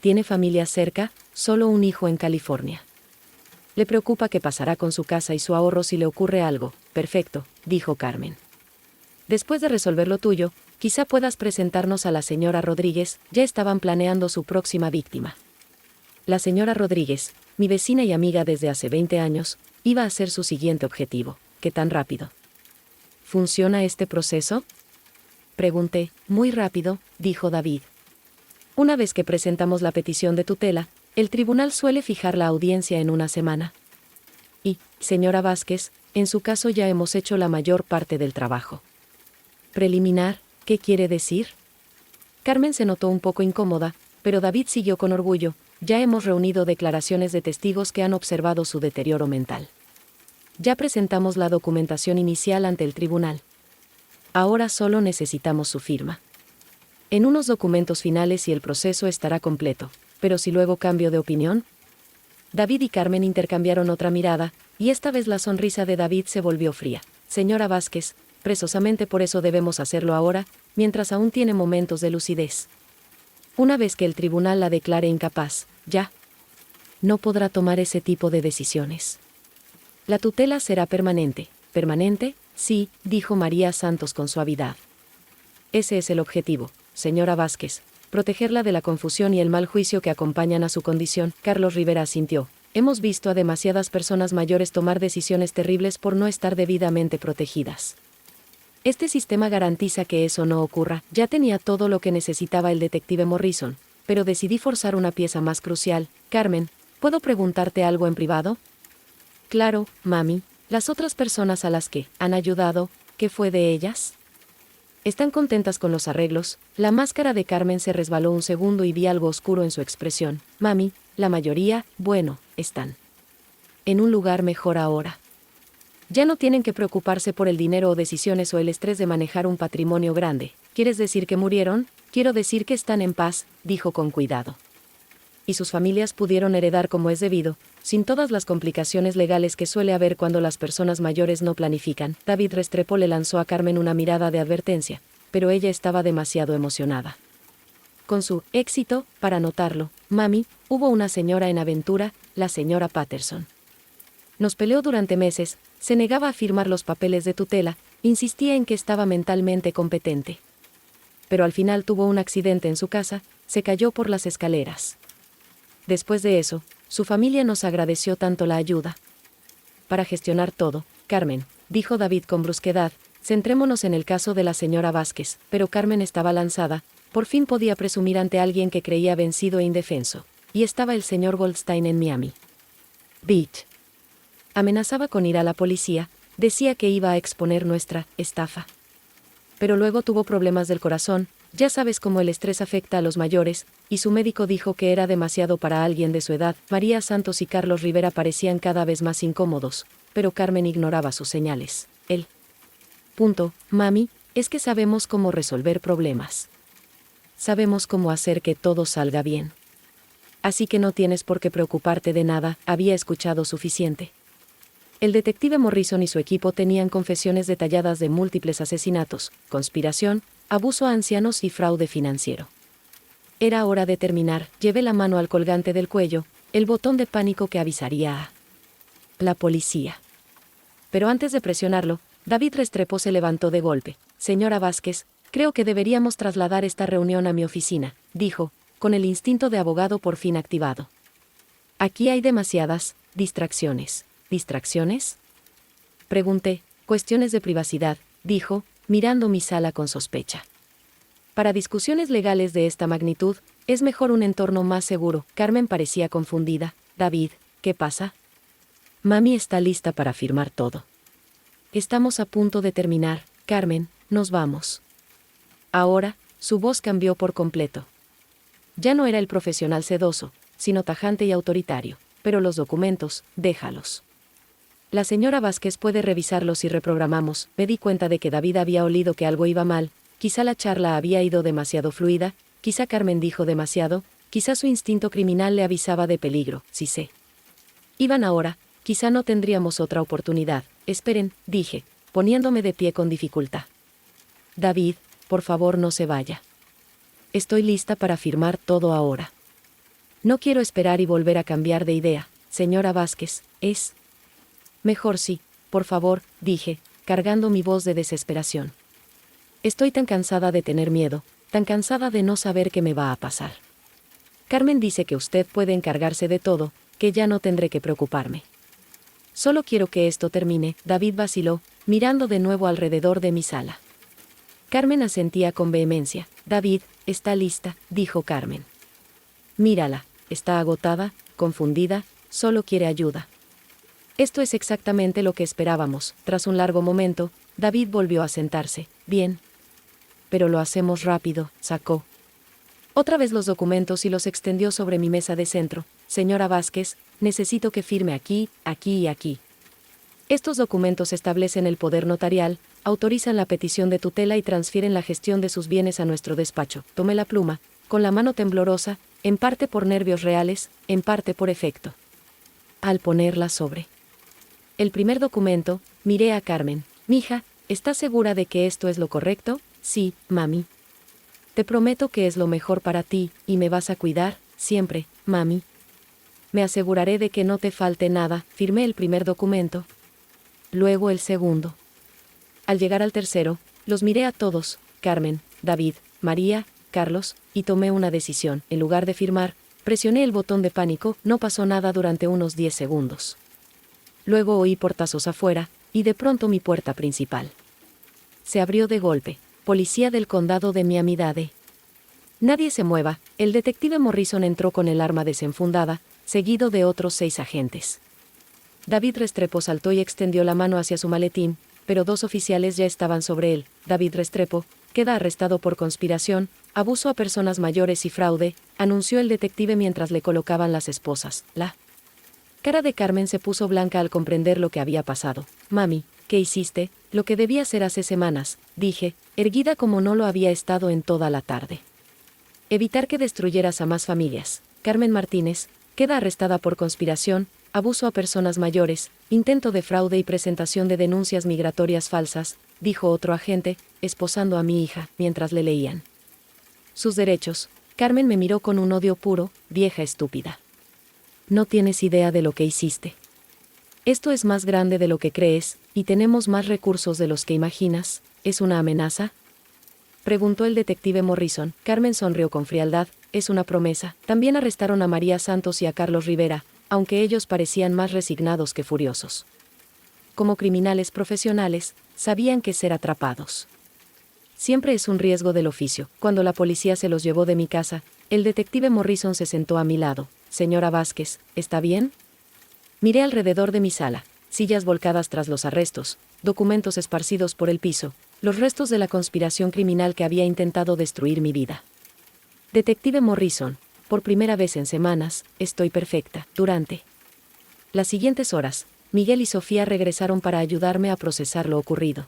¿Tiene familia cerca? Solo un hijo en California. Le preocupa qué pasará con su casa y su ahorro si le ocurre algo. Perfecto, dijo Carmen. Después de resolver lo tuyo, quizá puedas presentarnos a la señora Rodríguez. Ya estaban planeando su próxima víctima. La señora Rodríguez, mi vecina y amiga desde hace 20 años, iba a ser su siguiente objetivo. ¿Qué tan rápido? ¿Funciona este proceso? Pregunté. Muy rápido, dijo David. Una vez que presentamos la petición de tutela, el tribunal suele fijar la audiencia en una semana. Y, señora Vázquez, en su caso ya hemos hecho la mayor parte del trabajo. Preliminar, ¿qué quiere decir? Carmen se notó un poco incómoda, pero David siguió con orgullo. Ya hemos reunido declaraciones de testigos que han observado su deterioro mental. Ya presentamos la documentación inicial ante el tribunal. Ahora solo necesitamos su firma. En unos documentos finales y el proceso estará completo, pero si luego cambio de opinión. David y Carmen intercambiaron otra mirada, y esta vez la sonrisa de David se volvió fría. Señora Vázquez, precisamente por eso debemos hacerlo ahora, mientras aún tiene momentos de lucidez. Una vez que el tribunal la declare incapaz, ya no podrá tomar ese tipo de decisiones. La tutela será permanente. ¿Permanente? Sí, dijo María Santos con suavidad. Ese es el objetivo, señora Vázquez, protegerla de la confusión y el mal juicio que acompañan a su condición. Carlos Rivera asintió. Hemos visto a demasiadas personas mayores tomar decisiones terribles por no estar debidamente protegidas. Este sistema garantiza que eso no ocurra. Ya tenía todo lo que necesitaba el detective Morrison, pero decidí forzar una pieza más crucial. Carmen, ¿puedo preguntarte algo en privado? Claro, mami. Las otras personas a las que han ayudado, ¿qué fue de ellas? ¿Están contentas con los arreglos? La máscara de Carmen se resbaló un segundo y vi algo oscuro en su expresión. Mami, la mayoría, bueno, están en un lugar mejor ahora. Ya no tienen que preocuparse por el dinero o decisiones o el estrés de manejar un patrimonio grande. ¿Quieres decir que murieron? Quiero decir que están en paz, dijo con cuidado. Y sus familias pudieron heredar como es debido, sin todas las complicaciones legales que suele haber cuando las personas mayores no planifican. David Restrepo le lanzó a Carmen una mirada de advertencia, pero ella estaba demasiado emocionada. Con su éxito, para notarlo, mami, hubo una señora en aventura, la señora Patterson. Nos peleó durante meses, se negaba a firmar los papeles de tutela, insistía en que estaba mentalmente competente. Pero al final tuvo un accidente en su casa, se cayó por las escaleras. Después de eso, su familia nos agradeció tanto la ayuda. Para gestionar todo, Carmen, dijo David con brusquedad, centrémonos en el caso de la señora Vázquez, pero Carmen estaba lanzada, por fin podía presumir ante alguien que creía vencido e indefenso, y estaba el señor Goldstein en Miami Beach. Amenazaba con ir a la policía, decía que iba a exponer nuestra estafa. Pero luego tuvo problemas del corazón, ya sabes cómo el estrés afecta a los mayores, y su médico dijo que era demasiado para alguien de su edad. María Santos y Carlos Rivera parecían cada vez más incómodos, pero Carmen ignoraba sus señales. El punto, mami, es que sabemos cómo resolver problemas. Sabemos cómo hacer que todo salga bien. Así que no tienes por qué preocuparte de nada, había escuchado suficiente. El detective Morrison y su equipo tenían confesiones detalladas de múltiples asesinatos, conspiración, abuso a ancianos y fraude financiero. Era hora de terminar. Llevé la mano al colgante del cuello, el botón de pánico que avisaría a la policía. Pero antes de presionarlo, David Restrepo se levantó de golpe. Señora Vázquez, creo que deberíamos trasladar esta reunión a mi oficina, dijo, con el instinto de abogado por fin activado. Aquí hay demasiadas distracciones. ¿Distracciones? Pregunté. Cuestiones de privacidad, dijo, mirando mi sala con sospecha. Para discusiones legales de esta magnitud, es mejor un entorno más seguro. Carmen parecía confundida. David, ¿qué pasa? Mami está lista para firmar todo. Estamos a punto de terminar, Carmen, nos vamos. Ahora, su voz cambió por completo. Ya no era el profesional sedoso, sino tajante y autoritario. Pero los documentos, déjalos. La señora Vázquez puede revisarlos y reprogramamos. Me di cuenta de que David había olido que algo iba mal, quizá la charla había ido demasiado fluida, quizá Carmen dijo demasiado, quizá su instinto criminal le avisaba de peligro, sí sé. Iban ahora, quizá no tendríamos otra oportunidad. Esperen, dije, poniéndome de pie con dificultad. David, por favor no se vaya. Estoy lista para firmar todo ahora. No quiero esperar y volver a cambiar de idea, señora Vázquez, es... Mejor sí, por favor, dije, cargando mi voz de desesperación. Estoy tan cansada de tener miedo, tan cansada de no saber qué me va a pasar. Carmen dice que usted puede encargarse de todo, que ya no tendré que preocuparme. Solo quiero que esto termine. David vaciló, mirando de nuevo alrededor de mi sala. Carmen asentía con vehemencia. David, está lista, dijo Carmen. Mírala, está agotada, confundida, solo quiere ayuda. Esto es exactamente lo que esperábamos. Tras un largo momento, David volvió a sentarse. Bien. Pero lo hacemos rápido, sacó otra vez los documentos y los extendió sobre mi mesa de centro. Señora Vázquez, necesito que firme aquí, aquí y aquí. Estos documentos establecen el poder notarial, autorizan la petición de tutela y transfieren la gestión de sus bienes a nuestro despacho. Tomé la pluma, con la mano temblorosa, en parte por nervios reales, en parte por efecto. Al ponerla sobre el primer documento, miré a Carmen. Mija, ¿estás segura de que esto es lo correcto? Sí, mami. Te prometo que es lo mejor para ti, y me vas a cuidar, siempre, mami. Me aseguraré de que no te falte nada. Firmé el primer documento. Luego el segundo. Al llegar al tercero, los miré a todos, Carmen, David, María, Carlos, y tomé una decisión. En lugar de firmar, presioné el botón de pánico. No pasó nada durante unos 10 segundos. Luego oí portazos afuera, y de pronto mi puerta principal se abrió de golpe. Policía del condado de Miami-Dade. Nadie se mueva. El detective Morrison entró con el arma desenfundada, seguido de otros 6 agentes. David Restrepo saltó y extendió la mano hacia su maletín, pero 2 oficiales ya estaban sobre él. David Restrepo queda arrestado por conspiración, abuso a personas mayores y fraude, anunció el detective mientras le colocaban las esposas. La cara de Carmen se puso blanca al comprender lo que había pasado. Mami, ¿qué hiciste? Lo que debía hacer hace semanas, dije, erguida como no lo había estado en toda la tarde. Evitar que destruyeras a más familias. Carmen Martínez queda arrestada por conspiración, abuso a personas mayores, intento de fraude y presentación de denuncias migratorias falsas, dijo otro agente, esposando a mi hija, mientras le leían sus derechos. Carmen me miró con un odio puro. Vieja estúpida. No tienes idea de lo que hiciste. Esto es más grande de lo que crees, y tenemos más recursos de los que imaginas. ¿Es una amenaza?, preguntó el detective Morrison. Carmen sonrió con frialdad. Es una promesa. También arrestaron a María Santos y a Carlos Rivera, aunque ellos parecían más resignados que furiosos. Como criminales profesionales, sabían que ser atrapados siempre es un riesgo del oficio. Cuando la policía se los llevó de mi casa, el detective Morrison se sentó a mi lado. Señora Vázquez, ¿está bien? Miré alrededor de mi sala, sillas volcadas tras los arrestos, documentos esparcidos por el piso, los restos de la conspiración criminal que había intentado destruir mi vida. Detective Morrison, por primera vez en semanas, estoy perfecta. Durante las siguientes horas, Miguel y Sofía regresaron para ayudarme a procesar lo ocurrido.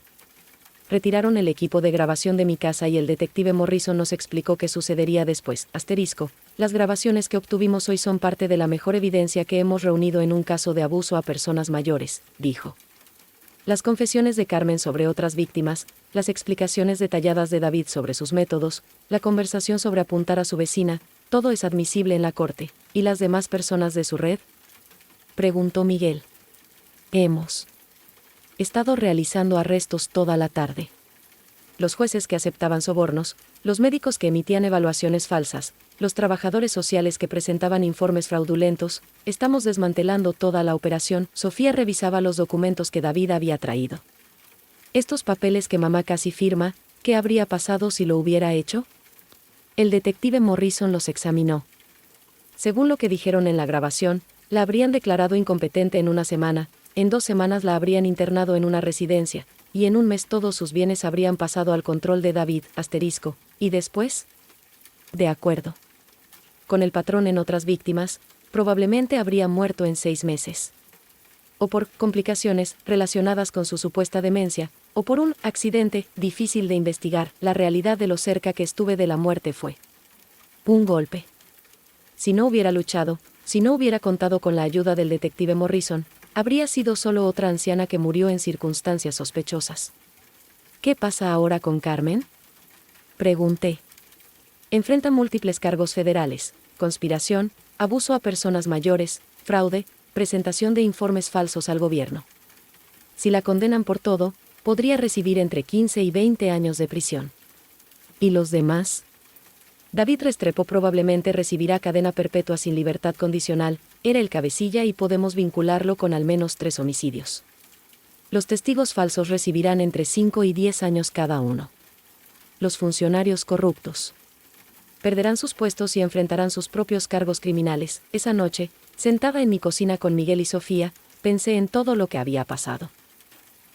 Retiraron el equipo de grabación de mi casa y el detective Morrison nos explicó qué sucedería después. Las grabaciones que obtuvimos hoy son parte de la mejor evidencia que hemos reunido en un caso de abuso a personas mayores, dijo. Las confesiones de Carmen sobre otras víctimas, las explicaciones detalladas de David sobre sus métodos, la conversación sobre apuntar a su vecina, todo es admisible en la corte. ¿Y las demás personas de su red?, preguntó Miguel. Hemos estado realizando arrestos toda la tarde. los jueces que aceptaban sobornos, los médicos que emitían evaluaciones falsas, los trabajadores sociales que presentaban informes fraudulentos. Estamos desmantelando toda la operación. Sofía revisaba los documentos que David había traído. Estos papeles que mamá casi firma, ¿qué habría pasado si lo hubiera hecho? El detective Morrison los examinó. Según lo que dijeron en la grabación, la habrían declarado incompetente en una semana, en 2 semanas la habrían internado en una residencia, y en un mes todos sus bienes habrían pasado al control de David, ¿y después? De acuerdo. Con el patrón en otras víctimas, probablemente habría muerto en 6 meses. O por complicaciones relacionadas con su supuesta demencia, o por un accidente difícil de investigar. La realidad de lo cerca que estuve de la muerte fue un golpe. Si no hubiera luchado, si no hubiera contado con la ayuda del detective Morrison, habría sido solo otra anciana que murió en circunstancias sospechosas. ¿Qué pasa ahora con Carmen?, pregunté. Enfrenta múltiples cargos federales: conspiración, abuso a personas mayores, fraude, presentación de informes falsos al gobierno. Si la condenan por todo, podría recibir entre 15 y 20 años de prisión. ¿Y los demás? David Restrepo probablemente recibirá cadena perpetua sin libertad condicional. Era el cabecilla y podemos vincularlo con al menos 3 homicidios. Los testigos falsos recibirán entre 5 y 10 años cada uno. Los funcionarios corruptos perderán sus puestos y enfrentarán sus propios cargos criminales. Esa noche, sentada en mi cocina con Miguel y Sofía, pensé en todo lo que había pasado.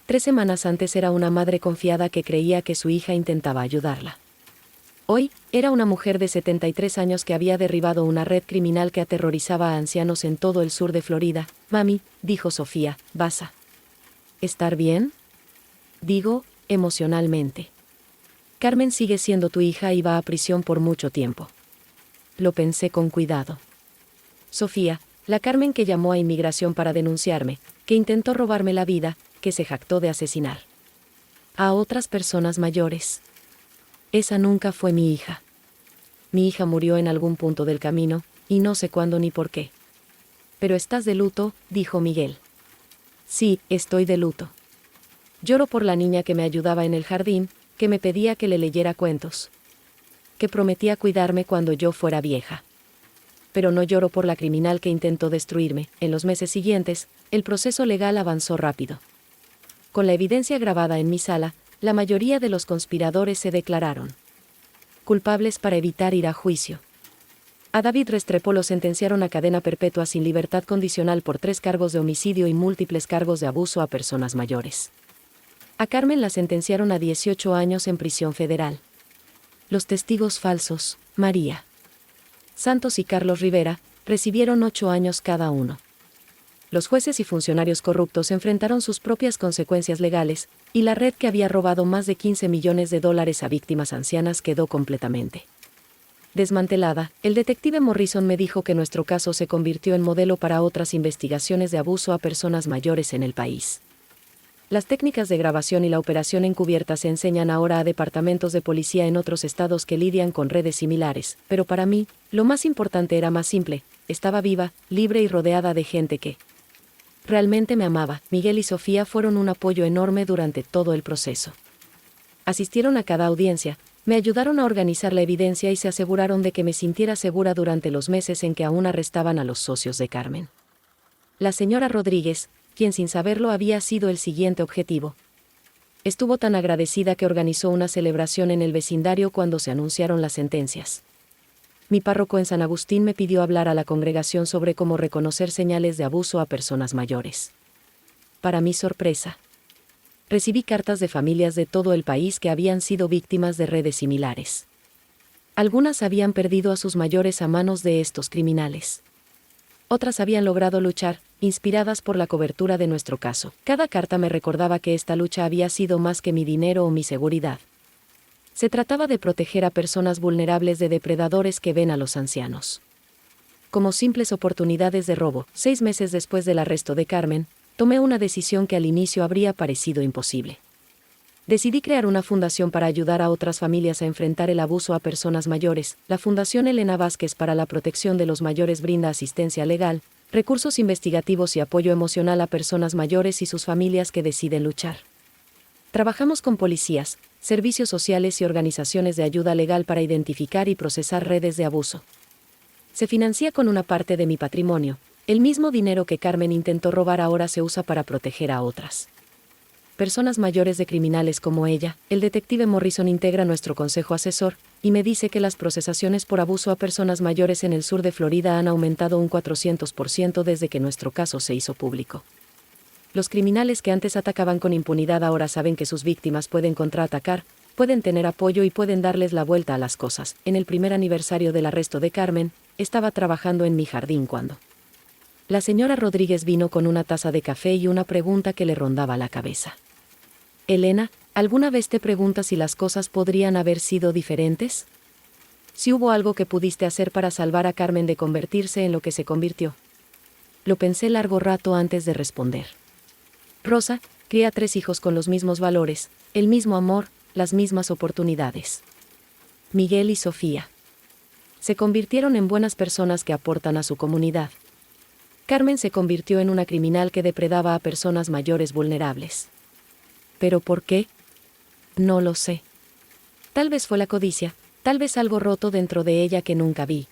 3 semanas antes era una madre confiada que creía que su hija intentaba ayudarla. Hoy, era una mujer de 73 años que había derribado una red criminal que aterrorizaba a ancianos en todo el sur de Florida. Mami, dijo Sofía, ¿vas a estar bien? Digo, emocionalmente. Carmen sigue siendo tu hija y va a prisión por mucho tiempo. Lo pensé con cuidado. Sofía, la Carmen que llamó a inmigración para denunciarme, que intentó robarme la vida, que se jactó de asesinar a otras personas mayores. Esa nunca fue mi hija. Mi hija murió en algún punto del camino, y no sé cuándo ni por qué. Pero estás de luto, dijo Miguel. Sí, estoy de luto. Lloro por la niña que me ayudaba en el jardín, que me pedía que le leyera cuentos, que prometía cuidarme cuando yo fuera vieja. Pero no lloro por la criminal que intentó destruirme. En los meses siguientes, el proceso legal avanzó rápido. Con la evidencia grabada en mi sala, la mayoría de los conspiradores se declararon culpables para evitar ir a juicio. A David Restrepo lo sentenciaron a cadena perpetua sin libertad condicional por 3 cargos de homicidio y múltiples cargos de abuso a personas mayores. A Carmen la sentenciaron a 18 años en prisión federal. Los testigos falsos, María Santos y Carlos Rivera, recibieron 8 años cada uno. Los jueces y funcionarios corruptos enfrentaron sus propias consecuencias legales, y la red que había robado más de $15 millones a víctimas ancianas quedó completamente desmantelada. El detective Morrison me dijo que nuestro caso se convirtió en modelo para otras investigaciones de abuso a personas mayores en el país. Las técnicas de grabación y la operación encubierta se enseñan ahora a departamentos de policía en otros estados que lidian con redes similares, pero para mí, lo más importante era más simple: estaba viva, libre y rodeada de gente que realmente me amaba. Miguel y Sofía fueron un apoyo enorme durante todo el proceso. Asistieron a cada audiencia, me ayudaron a organizar la evidencia y se aseguraron de que me sintiera segura durante los meses en que aún arrestaban a los socios de Carmen. La señora Rodríguez, quien sin saberlo había sido el siguiente objetivo, estuvo tan agradecida que organizó una celebración en el vecindario cuando se anunciaron las sentencias. Mi párroco en San Agustín me pidió hablar a la congregación sobre cómo reconocer señales de abuso a personas mayores. Para mi sorpresa, recibí cartas de familias de todo el país que habían sido víctimas de redes similares. Algunas habían perdido a sus mayores a manos de estos criminales. Otras habían logrado luchar, inspiradas por la cobertura de nuestro caso. Cada carta me recordaba que esta lucha había sido más que mi dinero o mi seguridad. Se trataba de proteger a personas vulnerables de depredadores que ven a los ancianos como simples oportunidades de robo. 6 meses después del arresto de Carmen, tomé una decisión que al inicio habría parecido imposible. Decidí crear una fundación para ayudar a otras familias a enfrentar el abuso a personas mayores. La Fundación Elena Vázquez para la Protección de los Mayores brinda asistencia legal, recursos investigativos y apoyo emocional a personas mayores y sus familias que deciden luchar. Trabajamos con policías, servicios sociales y organizaciones de ayuda legal para identificar y procesar redes de abuso. Se financia con una parte de mi patrimonio. El mismo dinero que Carmen intentó robar ahora se usa para proteger a otras personas mayores de criminales como ella. El detective Morrison integra nuestro consejo asesor y me dice que las procesaciones por abuso a personas mayores en el sur de Florida han aumentado un 400% desde que nuestro caso se hizo público. Los criminales que antes atacaban con impunidad ahora saben que sus víctimas pueden contraatacar, pueden tener apoyo y pueden darles la vuelta a las cosas. En el primer aniversario del arresto de Carmen, estaba trabajando en mi jardín cuando la señora Rodríguez vino con una taza de café y una pregunta que le rondaba la cabeza. Elena, ¿alguna vez te preguntas si las cosas podrían haber sido diferentes? Si hubo algo que pudiste hacer para salvar a Carmen de convertirse en lo que se convirtió. Lo pensé largo rato antes de responder. Rosa cría 3 hijos con los mismos valores, el mismo amor, las mismas oportunidades. Miguel y Sofía se convirtieron en buenas personas que aportan a su comunidad. Carmen se convirtió en una criminal que depredaba a personas mayores vulnerables. ¿Pero por qué? No lo sé. Tal vez fue la codicia, tal vez algo roto dentro de ella que nunca vi.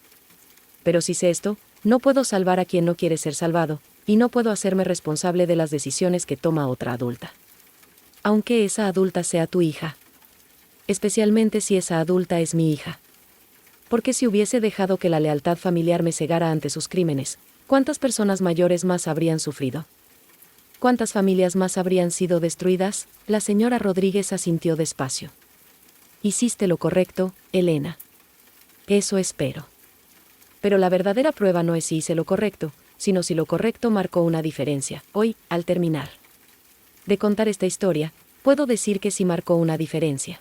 Pero si sé esto, no puedo salvar a quien no quiere ser salvado, y no puedo hacerme responsable de las decisiones que toma otra adulta. Aunque esa adulta sea tu hija. Especialmente si esa adulta es mi hija. Porque si hubiese dejado que la lealtad familiar me cegara ante sus crímenes, ¿cuántas personas mayores más habrían sufrido? ¿Cuántas familias más habrían sido destruidas? La señora Rodríguez asintió despacio. Hiciste lo correcto, Elena. Eso espero. Pero la verdadera prueba no es si hice lo correcto, sino si lo correcto marcó una diferencia. Hoy, al terminar de contar esta historia, puedo decir que sí marcó una diferencia.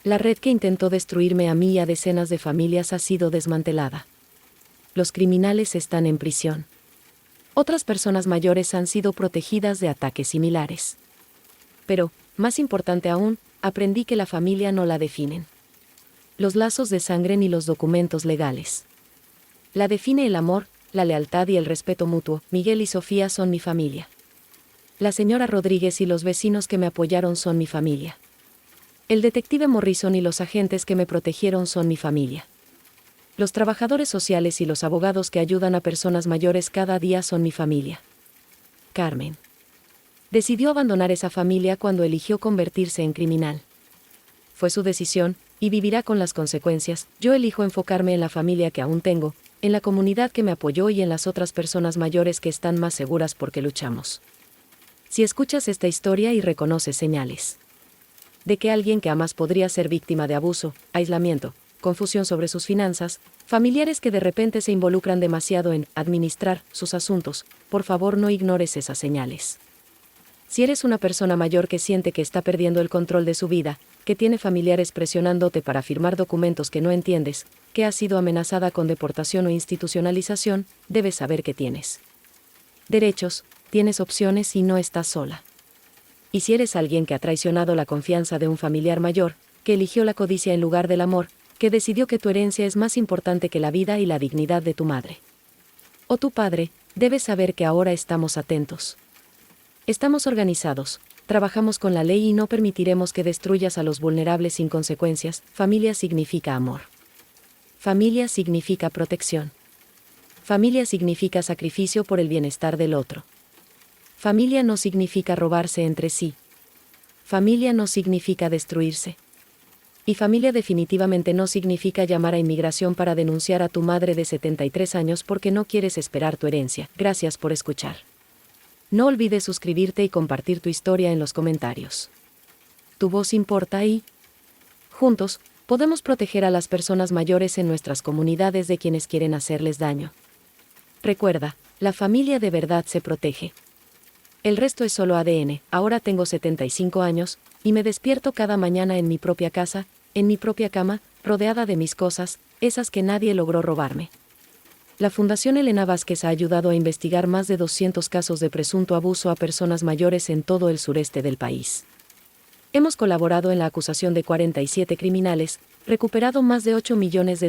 La red que intentó destruirme a mí y a decenas de familias ha sido desmantelada. Los criminales están en prisión. Otras personas mayores han sido protegidas de ataques similares. Pero, más importante aún, aprendí que la familia no la definen los lazos de sangre ni los documentos legales. La define el amor, la lealtad y el respeto mutuo. Miguel y Sofía son mi familia. La señora Rodríguez y los vecinos que me apoyaron son mi familia. El detective Morrison y los agentes que me protegieron son mi familia. Los trabajadores sociales y los abogados que ayudan a personas mayores cada día son mi familia. Carmen decidió abandonar esa familia cuando eligió convertirse en criminal. Fue su decisión, y vivirá con las consecuencias. Yo elijo enfocarme en la familia que aún tengo, en la comunidad que me apoyó y en las otras personas mayores que están más seguras porque luchamos. Si escuchas esta historia y reconoces señales de que alguien que amas podría ser víctima de abuso, aislamiento, confusión sobre sus finanzas, familiares que de repente se involucran demasiado en administrar sus asuntos, por favor no ignores esas señales. Si eres una persona mayor que siente que está perdiendo el control de su vida, que tiene familiares presionándote para firmar documentos que no entiendes, que has sido amenazada con deportación o institucionalización, debes saber que tienes derechos, tienes opciones y no estás sola. Y si eres alguien que ha traicionado la confianza de un familiar mayor, que eligió la codicia en lugar del amor, que decidió que tu herencia es más importante que la vida y la dignidad de tu madre o tu padre, debes saber que ahora estamos atentos. Estamos organizados, trabajamos con la ley y no permitiremos que destruyas a los vulnerables sin consecuencias. Familia significa amor. Familia significa protección. Familia significa sacrificio por el bienestar del otro. Familia no significa robarse entre sí. Familia no significa destruirse. Y familia definitivamente no significa llamar a inmigración para denunciar a tu madre de 73 años porque no quieres esperar tu herencia. Gracias por escuchar. No olvides suscribirte y compartir tu historia en los comentarios. Tu voz importa y juntos podemos proteger a las personas mayores en nuestras comunidades de quienes quieren hacerles daño. Recuerda, la familia de verdad se protege. El resto es solo ADN. Ahora tengo 75 años, y me despierto cada mañana en mi propia casa, en mi propia cama, rodeada de mis cosas, esas que nadie logró robarme. La Fundación Elena Vázquez ha ayudado a investigar más de 200 casos de presunto abuso a personas mayores en todo el sureste del país. Hemos colaborado en la acusación de 47 criminales, recuperado más de $8 millones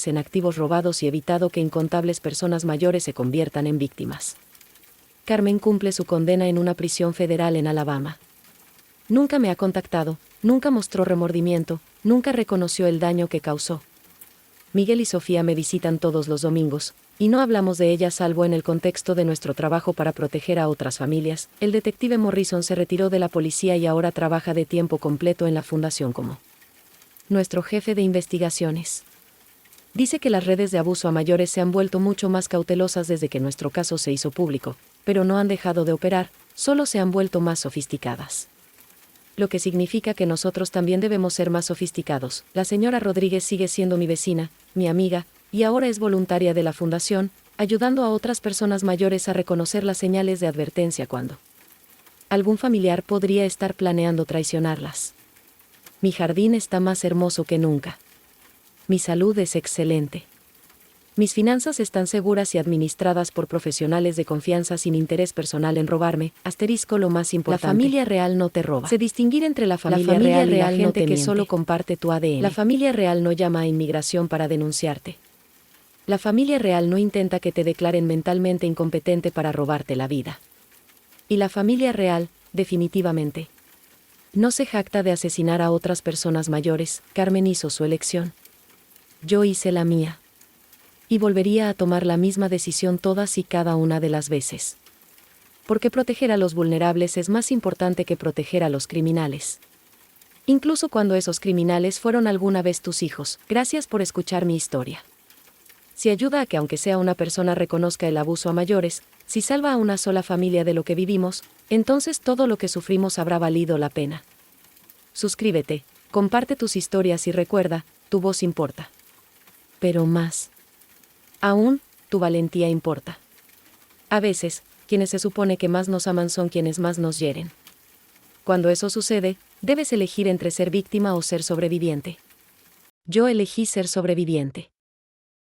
en activos robados y evitado que incontables personas mayores se conviertan en víctimas. Carmen cumple su condena en una prisión federal en Alabama. Nunca me ha contactado, Nunca mostró remordimiento, nunca reconoció el daño que causó. Miguel y Sofía me visitan todos los domingos, y no hablamos de ella salvo en el contexto de nuestro trabajo para proteger a otras familias. El detective Morrison se retiró de la policía y ahora trabaja de tiempo completo en la fundación como nuestro jefe de investigaciones. Dice que las redes de abuso a mayores se han vuelto mucho más cautelosas desde que nuestro caso se hizo público, pero no han dejado de operar, solo se han vuelto más sofisticadas. Lo que significa que nosotros también debemos ser más sofisticados. La señora Rodríguez sigue siendo mi vecina, mi amiga, y ahora es voluntaria de la fundación, ayudando a otras personas mayores a reconocer las señales de advertencia cuando algún familiar podría estar planeando traicionarlas. Mi jardín está más hermoso que nunca. Mi salud es excelente. Mis finanzas están seguras y administradas por profesionales de confianza sin interés personal en robarme. Asterisco lo más importante. La familia real no te roba. Se distinguir entre la familia real y la gente que solo comparte tu ADN. La familia real no llama a inmigración para denunciarte. La familia real no intenta que te declaren mentalmente incompetente para robarte la vida. Y la familia real, definitivamente, no se jacta de asesinar a otras personas mayores. Carmen hizo su elección. Yo hice la mía. Y volvería a tomar la misma decisión todas y cada una de las veces. Porque proteger a los vulnerables es más importante que proteger a los criminales. Incluso cuando esos criminales fueron alguna vez tus hijos. Gracias por escuchar mi historia. Si ayuda a que aunque sea una persona reconozca el abuso a mayores, si salva a una sola familia de lo que vivimos, entonces todo lo que sufrimos habrá valido la pena. Suscríbete, comparte tus historias y recuerda, tu voz importa. Pero más aún, tu valentía importa. A veces, quienes se supone que más nos aman son quienes más nos hieren. Cuando eso sucede, debes elegir entre ser víctima o ser sobreviviente. Yo elegí ser sobreviviente.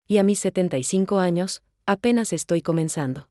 Y a mis 75 años, apenas estoy comenzando.